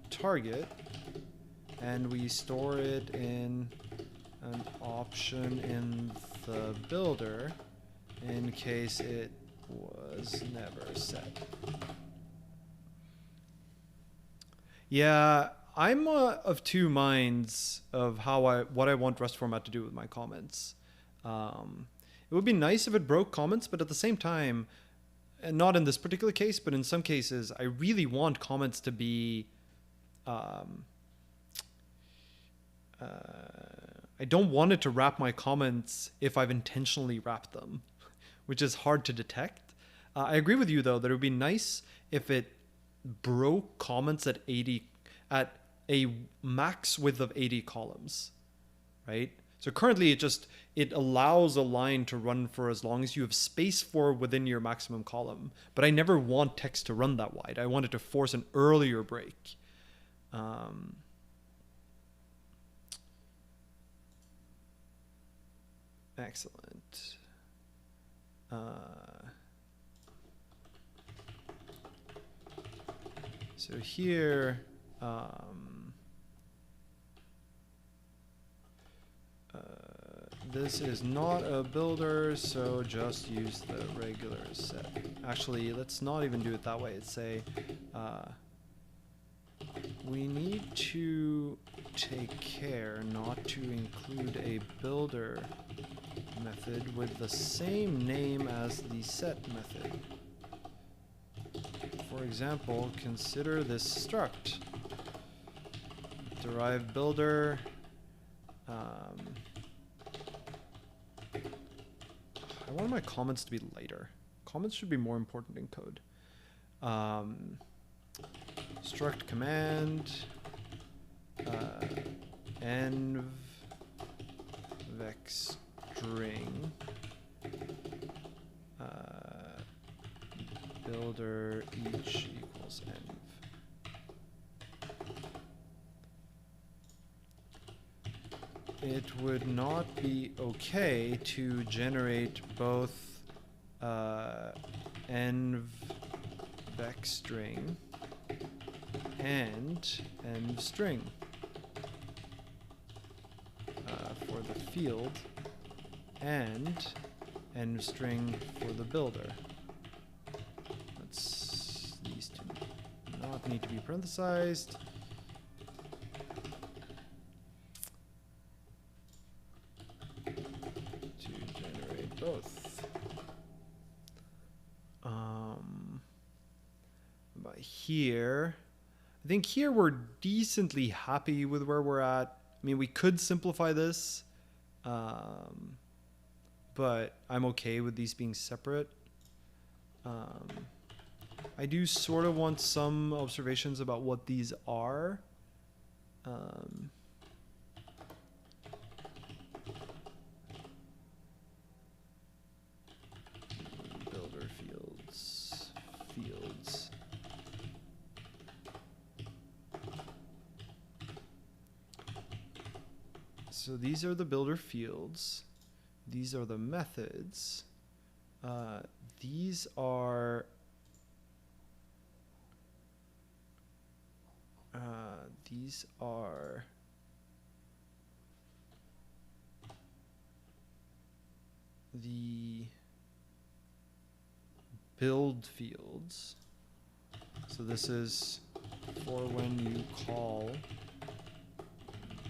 target and we store it in an option in the builder in case it was never set. Yeah, I'm of two minds of what I want REST format to do with my comments. It would be nice if it broke comments, but at the same time, and not in this particular case, but in some cases, I really want comments to be... I don't want it to wrap my comments if I've intentionally wrapped them, which is hard to detect. I agree with you, though, that it would be nice if it broke comments at a max width of 80 columns, right? So currently it allows a line to run for as long as you have space for within your maximum column. But I never want text to run that wide. I want it to force an earlier break. Excellent. So here, this is not a builder, so just use the regular set. Actually, let's not even do it that way. Let's say we need to take care not to include a builder method with the same name as the set method. For example, consider this struct. Derive builder. I want my comments to be lighter. Comments should be more important in code. Struct command env vex string builder each equals env. It would not be okay to generate both env vex string and env string for the field and env string for the builder. These do not need to be parenthesized. To generate both. By here, I think here we're decently happy with where we're at. I mean, we could simplify this, but I'm okay with these being separate. I do sort of want some observations about what these are. Builder fields. So these are the builder fields. These are the methods. These are the build fields. So this is for when you call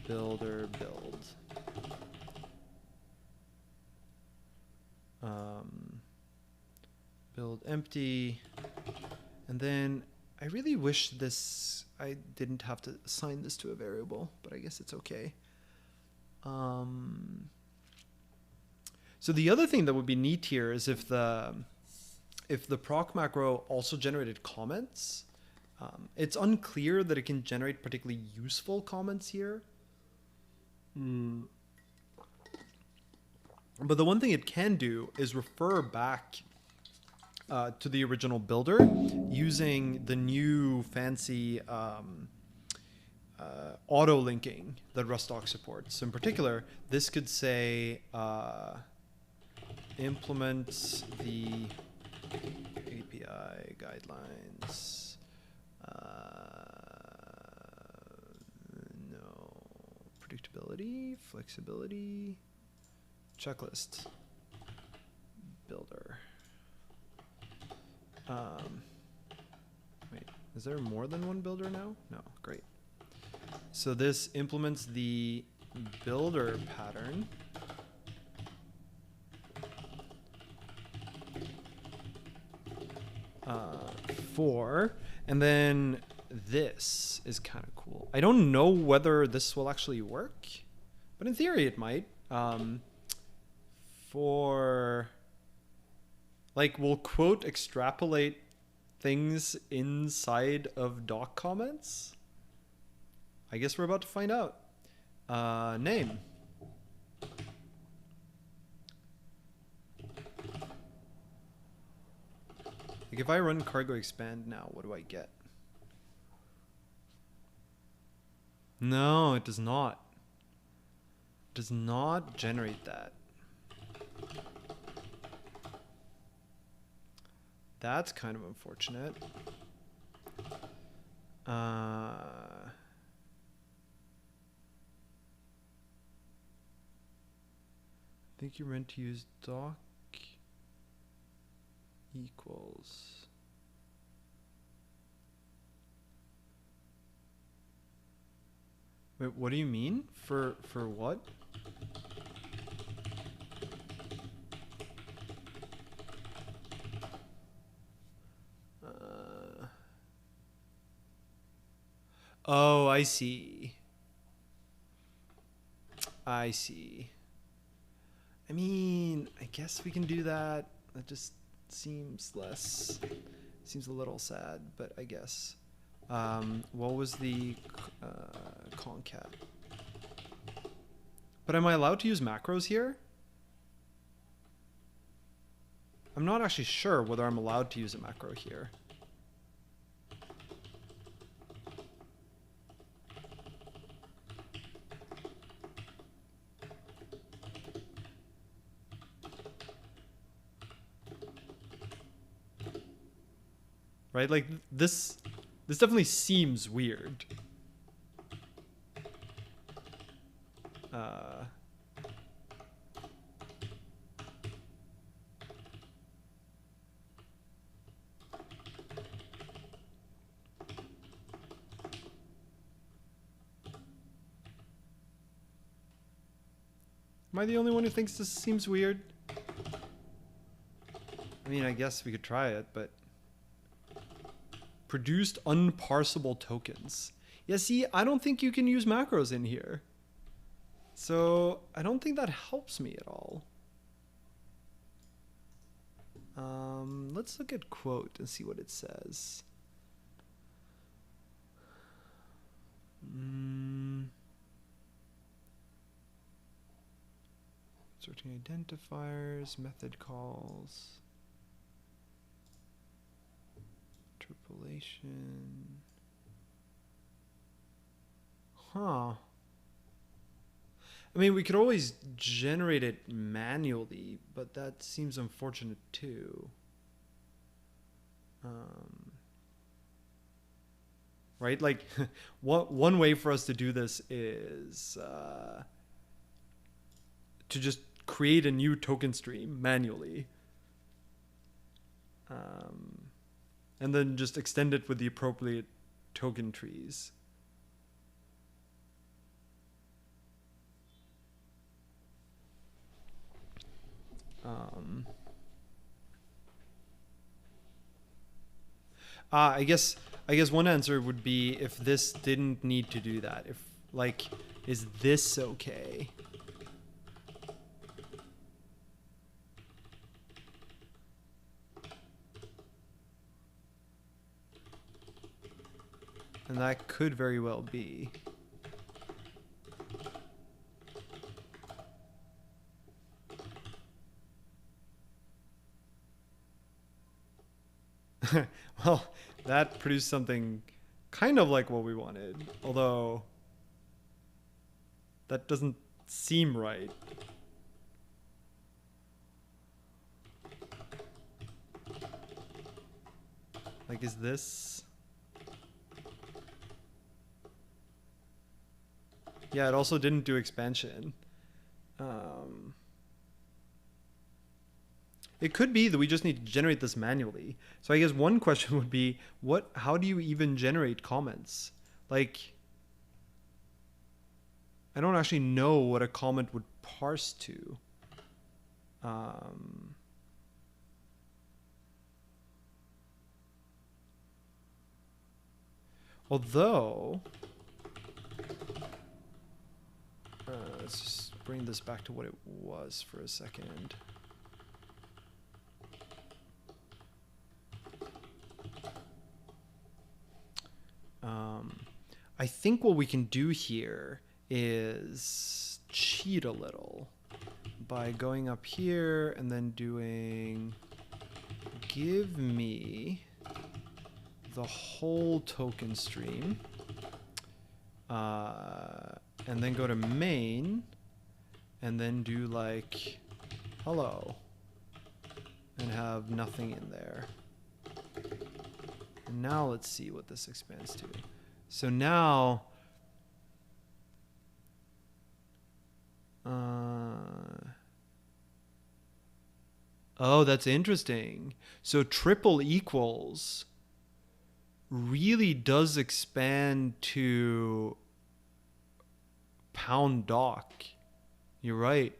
builder build. Build empty, and then I really wish I didn't have to assign this to a variable, but I guess it's okay. So the other thing that would be neat here is if the proc macro also generated comments. It's unclear that it can generate particularly useful comments here. But the one thing it can do is refer back to the original builder using the new fancy auto linking that Rustdoc supports. So in particular, this could say implement the API guidelines. No, predictability, flexibility, checklist, builder. Wait, is there more than one builder now? No, great. So this implements the builder pattern. And then this is kind of cool. I don't know whether this will actually work, but in theory it might. We'll quote extrapolate things inside of doc comments. I guess we're about to find out. Name. Like if I run cargo expand now, what do I get? No, it does not. It does not generate that. That's kind of unfortunate. I think you're meant to use doc equals. Wait, what do you mean? For what? Oh, I see. I see. I mean, I guess we can do that. That just seems seems a little sad, but I guess. What was the concat? But am I allowed to use macros here? I'm not actually sure whether I'm allowed to use a macro here. Right? Like this definitely seems weird. Am I the only one who thinks this seems weird? I mean, I guess we could try it, but... Produced unparsable tokens. Yeah, see, I don't think you can use macros in here. So, I don't think that helps me at all. Let's look at quote and see what it says. Searching identifiers, method calls. Interpolation. Huh. I mean, we could always generate it manually, but that seems unfortunate too. Right? Like, one way for us to do this is to just create a new token stream manually. And then just extend it with the appropriate token trees. I guess one answer would be if this didn't need to do that. If, like, is this okay? And that could very well be. Well, that produced something kind of like what we wanted, although that doesn't seem right. Like, is this... Yeah, it also didn't do expansion. It could be that we just need to generate this manually. So I guess one question would be, how do you even generate comments? Like, I don't actually know what a comment would parse to. Although, let's just bring this back to what it was for a second. I think what we can do here is cheat a little by going up here and then doing give me the whole token stream, and then go to main and then do like hello, and have nothing in there. And now let's see what this expands to. So now, oh, that's interesting. So triple equals really does expand to pound doc. You're right.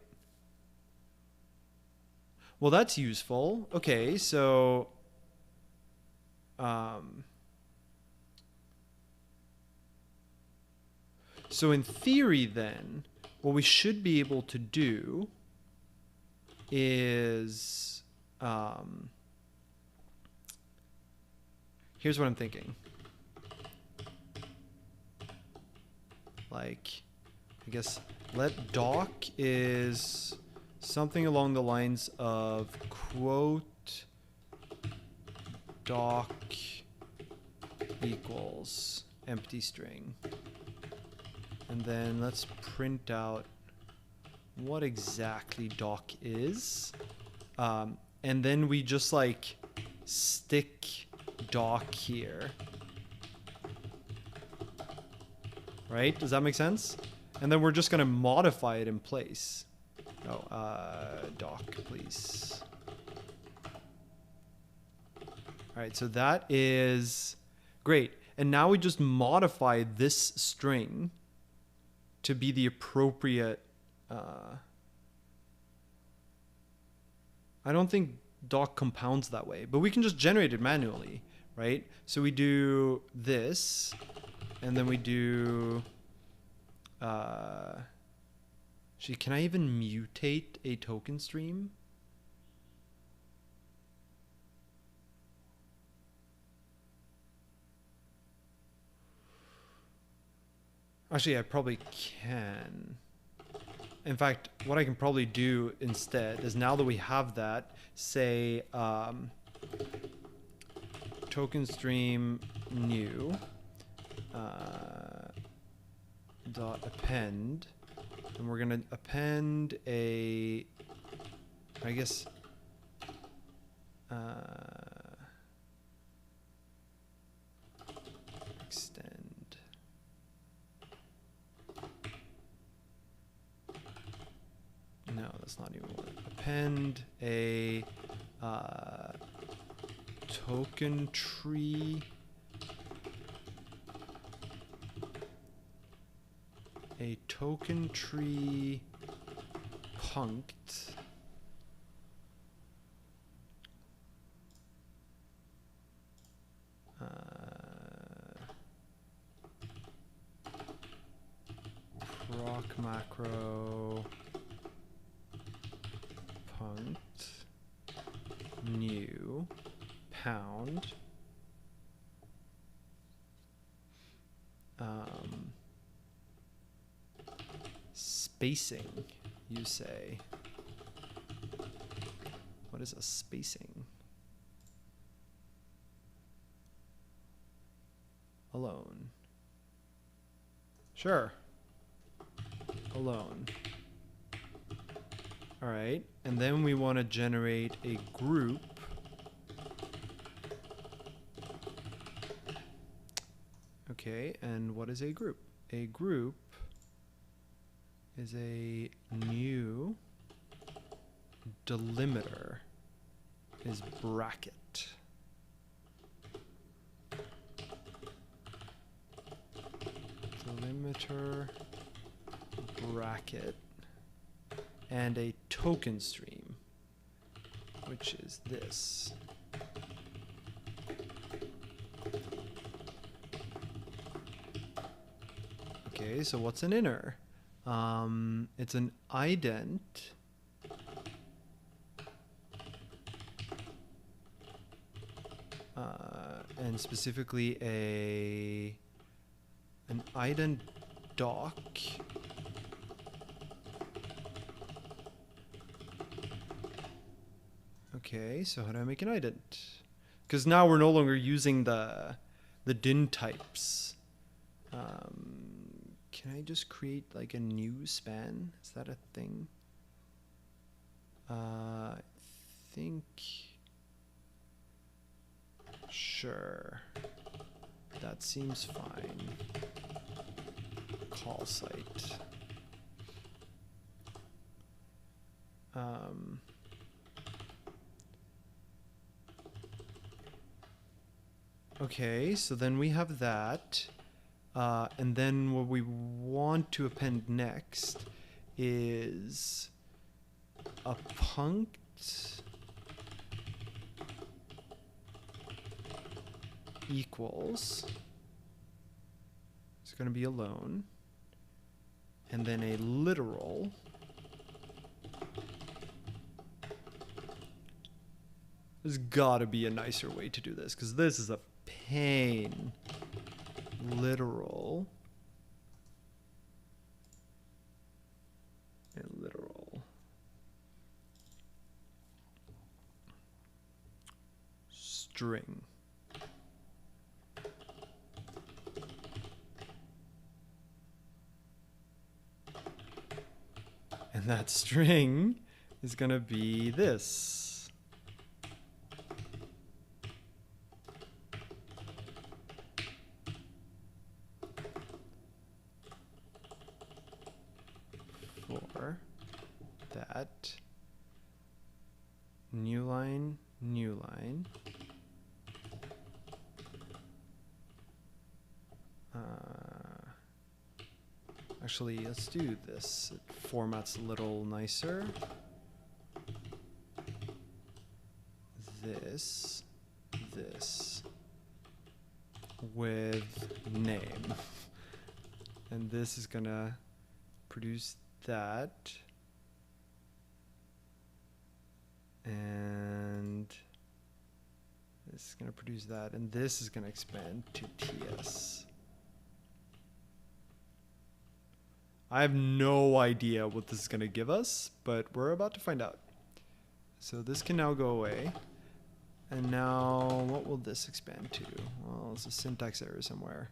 Well, that's useful. Okay, so so in theory then, what we should be able to do is here's what I'm thinking. Like, I guess let doc is something along the lines of quote doc equals empty string. And then let's print out what exactly doc is. And then we just like stick doc here. Right? Does that make sense? And then we're just going to modify it in place. Oh, doc, please. All right, so that is great. And now we just modify this string to be the appropriate. I don't think doc compounds that way, but we can just generate it manually, right? So we do this, and then we do. Actually, can I even mutate a token stream? Actually, I probably can. In fact, what I can probably do instead is, now that we have that, say token stream new dot append, and we're gonna append a, I guess, extend. No, that's not even what. Append a token tree. A token tree punct proc macro punct new pound spacing, you say. What is a spacing? Alone. Sure. Alone. All right. And then we want to generate a group. Okay. And what is a group? A group is a new delimiter is bracket. Delimiter bracket and a token stream, which is this. Okay, so what's an inner? It's an ident and specifically an ident doc Okay, so how do I make an ident? Because now we're no longer using the din types. Can I just create like a new span? Is that a thing? I think, sure, that seems fine. Call site. Okay, so then we have that. And then what we want to append next is a punct equals, it's going to be alone, and then a literal there's got to be a nicer way to do this, because this is a pain. Literal and literal string. And that string is going to be this. For that new line, new line. Actually, let's do this. It formats a little nicer. This with name. And this is gonna produce that. And this is gonna produce that. And this is gonna expand to TS. I have no idea what this is going to give us, but we're about to find out. So this can now go away. And now, what will this expand to? Well, it's a syntax error somewhere.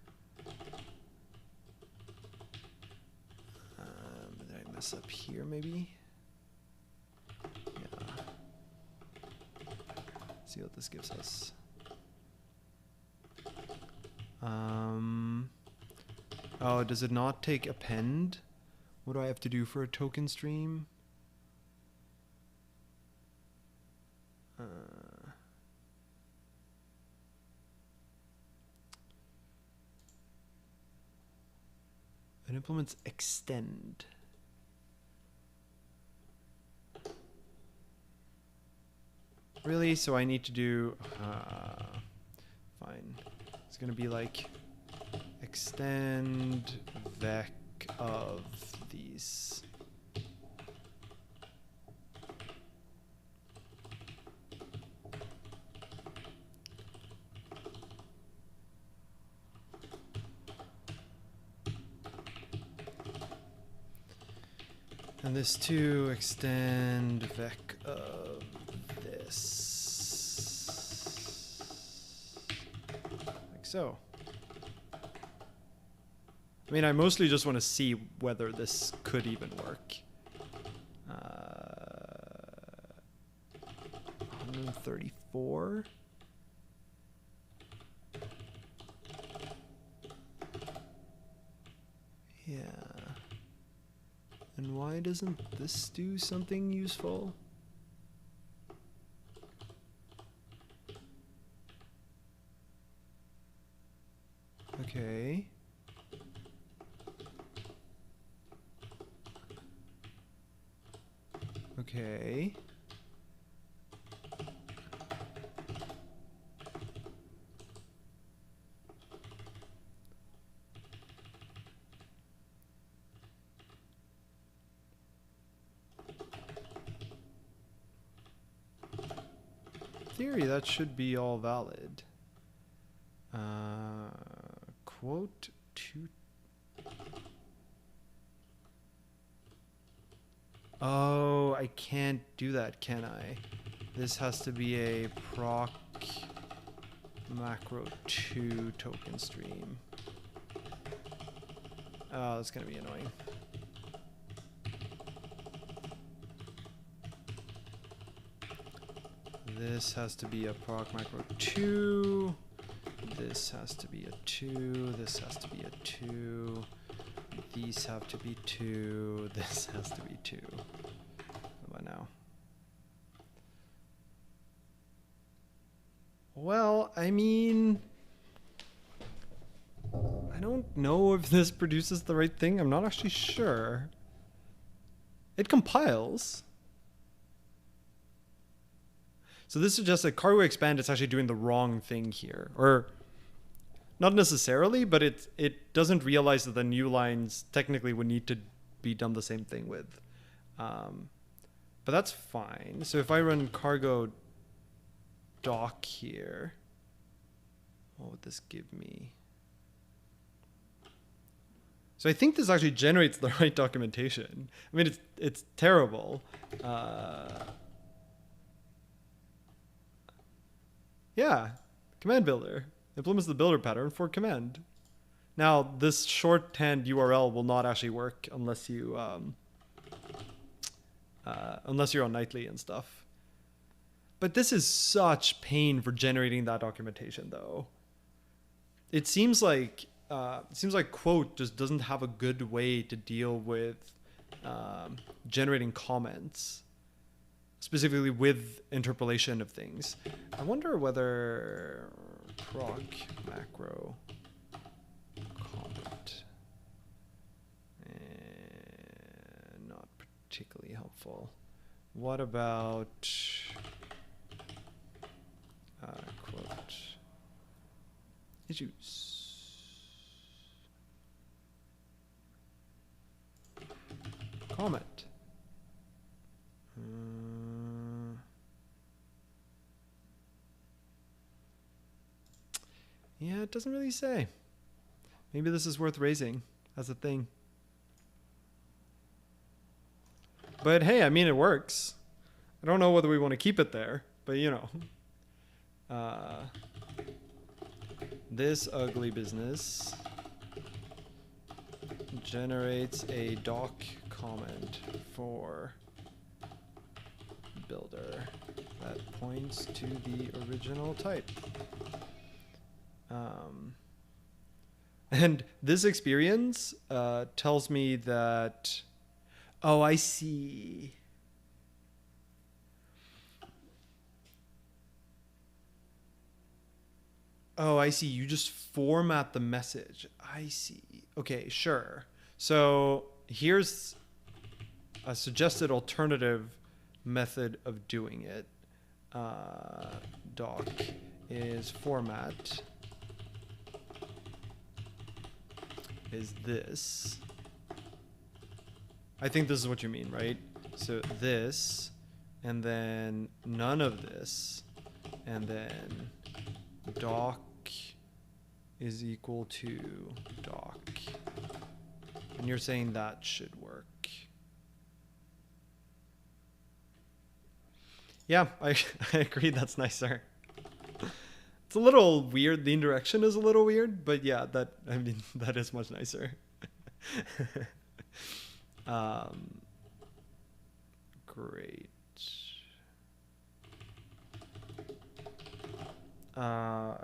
Did I mess up here, maybe? Yeah. Let's see what this gives us. Oh, does it not take append? What do I have to do for a token stream? It implements extend. Really? So I need to do... fine. It's going to be like extend vec of these. And this too, extend vec of this. Like so. I mean, I mostly just want to see whether this could even work. 134. Yeah. And why doesn't this do something useful? Okay. Okay. Theory, that should be all valid. Quote to... Oh, I can't do that, can I? This has to be a proc macro 2 token stream. Oh, that's gonna be annoying. This has to be a proc macro 2. This has to be a 2. This has to be a 2. These have to be 2. This has to be 2. What about now? Well, I mean, I don't know if this produces the right thing. I'm not actually sure. It compiles. So this suggests that cargo expand is actually doing the wrong thing here. Or not necessarily, but it doesn't realize that the new lines technically would need to be done the same thing with. But that's fine. So if I run cargo doc here, what would this give me? So I think this actually generates the right documentation. I mean, it's terrible. Yeah, command builder implements the builder pattern for command. Now this shorthand URL will not actually work unless you unless you're on Nightly and stuff. But this is such pain for generating that documentation, though. It seems like Quote just doesn't have a good way to deal with generating comments, specifically with interpolation of things. I wonder whether proc macro comment not particularly helpful. What about quote issues? Comment. Yeah, it doesn't really say. Maybe this is worth raising as a thing. But hey, I mean, it works. I don't know whether we want to keep it there, but you know. This ugly business generates a doc comment for builder that points to the original type. And this experience tells me that, oh, I see. Oh, I see. You just format the message. I see. Okay, sure. So here's a suggested alternative method of doing it. Doc is format is this. I think this is what you mean, right? So this, and then none of this, and then doc is equal to doc. And you're saying that should work. Yeah, I agree, that's nicer. It's a little weird. The indirection is a little weird, but yeah, that is much nicer. Great. I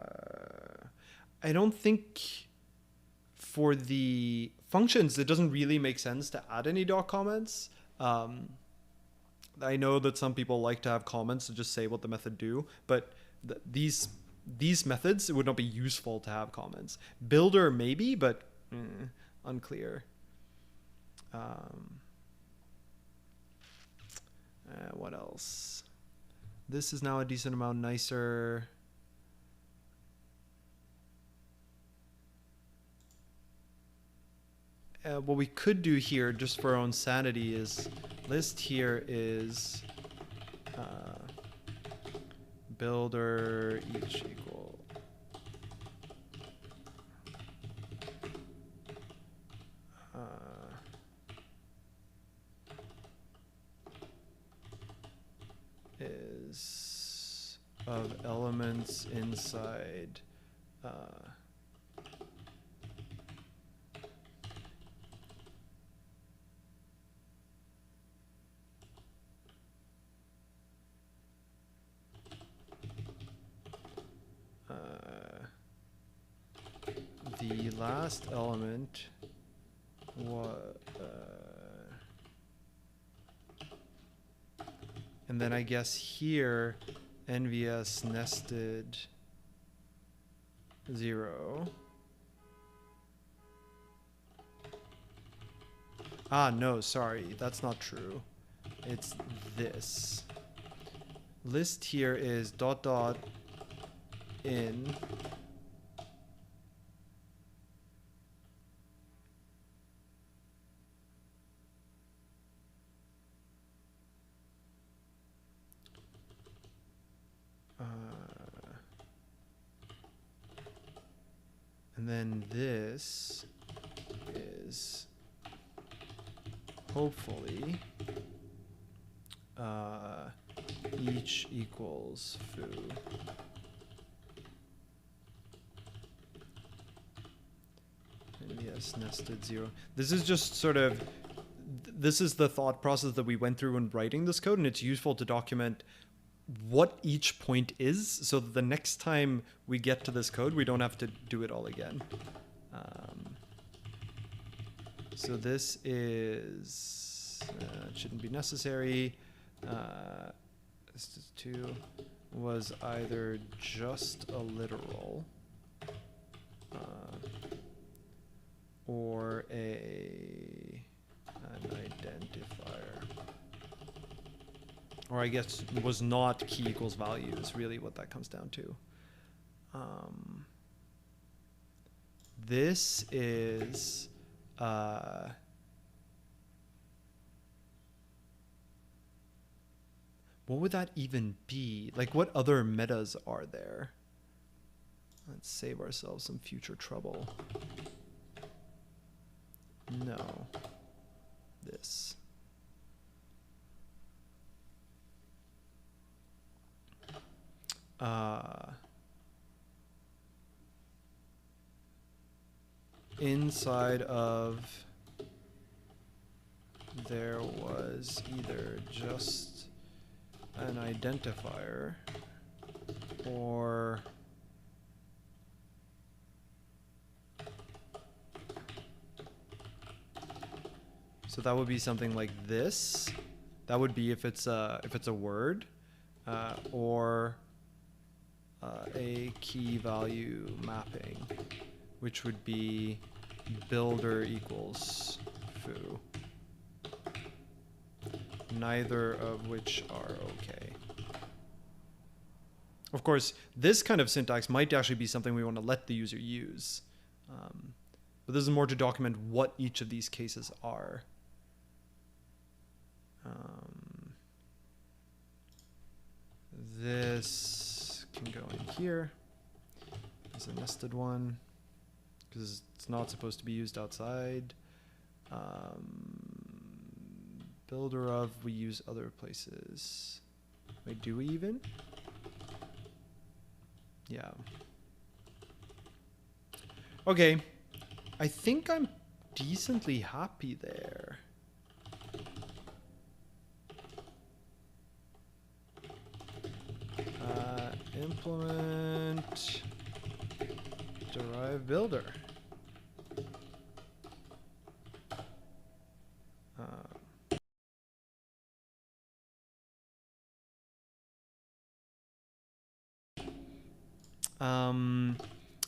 don't think for the functions, it doesn't really make sense to add any doc comments. I know that some people like to have comments to just say what the method do, but these methods, it would not be useful to have comments. Builder maybe, but unclear. What else? This is now a decent amount nicer. What we could do here, just for our own sanity, is list here is builder each equal is of elements inside the last element was, and then I guess here, NVS nested 0. Ah, no, sorry, that's not true. It's this. List here is ... in and then this is hopefully each equals foo. And yes, nested 0. This is just sort of, this is the thought process that we went through when writing this code, and it's useful to document what each point is so that the next time we get to this code, we don't have to do it all again. So this is, it shouldn't be necessary. This is 2 was either just a literal or an identifier. Or I guess was not key equals value is really what that comes down to. This is what would that even be? Like, what other metas are there? Let's save ourselves some future trouble. No. This. Inside of there was either just an identifier or so that would be something like this. That would be if it's a word or a key value mapping, which would be builder equals foo. Neither of which are okay. Of course, this kind of syntax might actually be something we want to let the user use. But this is more to document what each of these cases are. This can go in here as a nested one because it's not supposed to be used outside. Builder of, we use other places. Wait, do we even? Yeah. Okay. I think I'm decently happy there. Implement derive builder.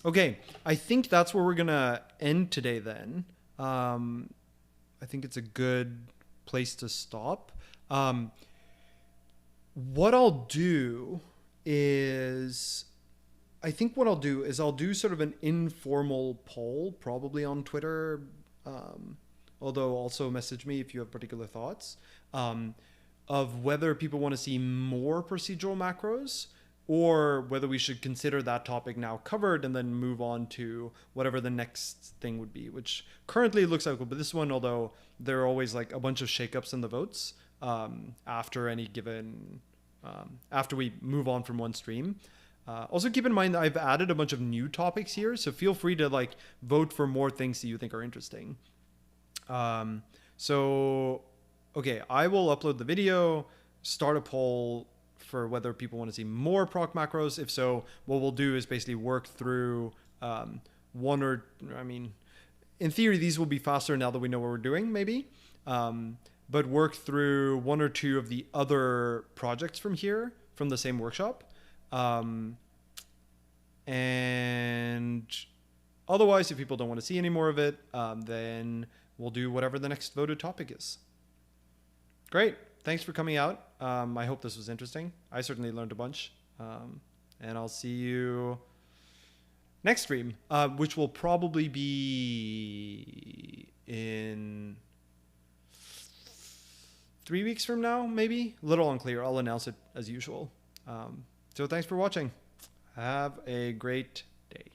Okay, I think that's where we're gonna end today then. I think it's a good place to stop. What I'll do is, I think what I'll do is I'll do sort of an informal poll, probably on Twitter, although also message me if you have particular thoughts, of whether people want to see more procedural macros or whether we should consider that topic now covered and then move on to whatever the next thing would be, which currently looks like, but this one, although there are always like a bunch of shakeups in the votes after any given, after we move on from one stream. Also keep in mind that I've added a bunch of new topics here, so feel free to like vote for more things that you think are interesting. So, okay, I will upload the video, start a poll for whether people want to see more proc macros. If so, what we'll do is basically work through I mean, in theory, these will be faster now that we know what we're doing, maybe. But work through one or two of the other projects from here, from the same workshop. And otherwise, if people don't want to see any more of it, then we'll do whatever the next voted topic is. Great. Thanks for coming out. I hope this was interesting. I certainly learned a bunch. And I'll see you next stream, which will probably be in 3 weeks from now, maybe. A little unclear. I'll announce it as usual. So thanks for watching. Have a great day.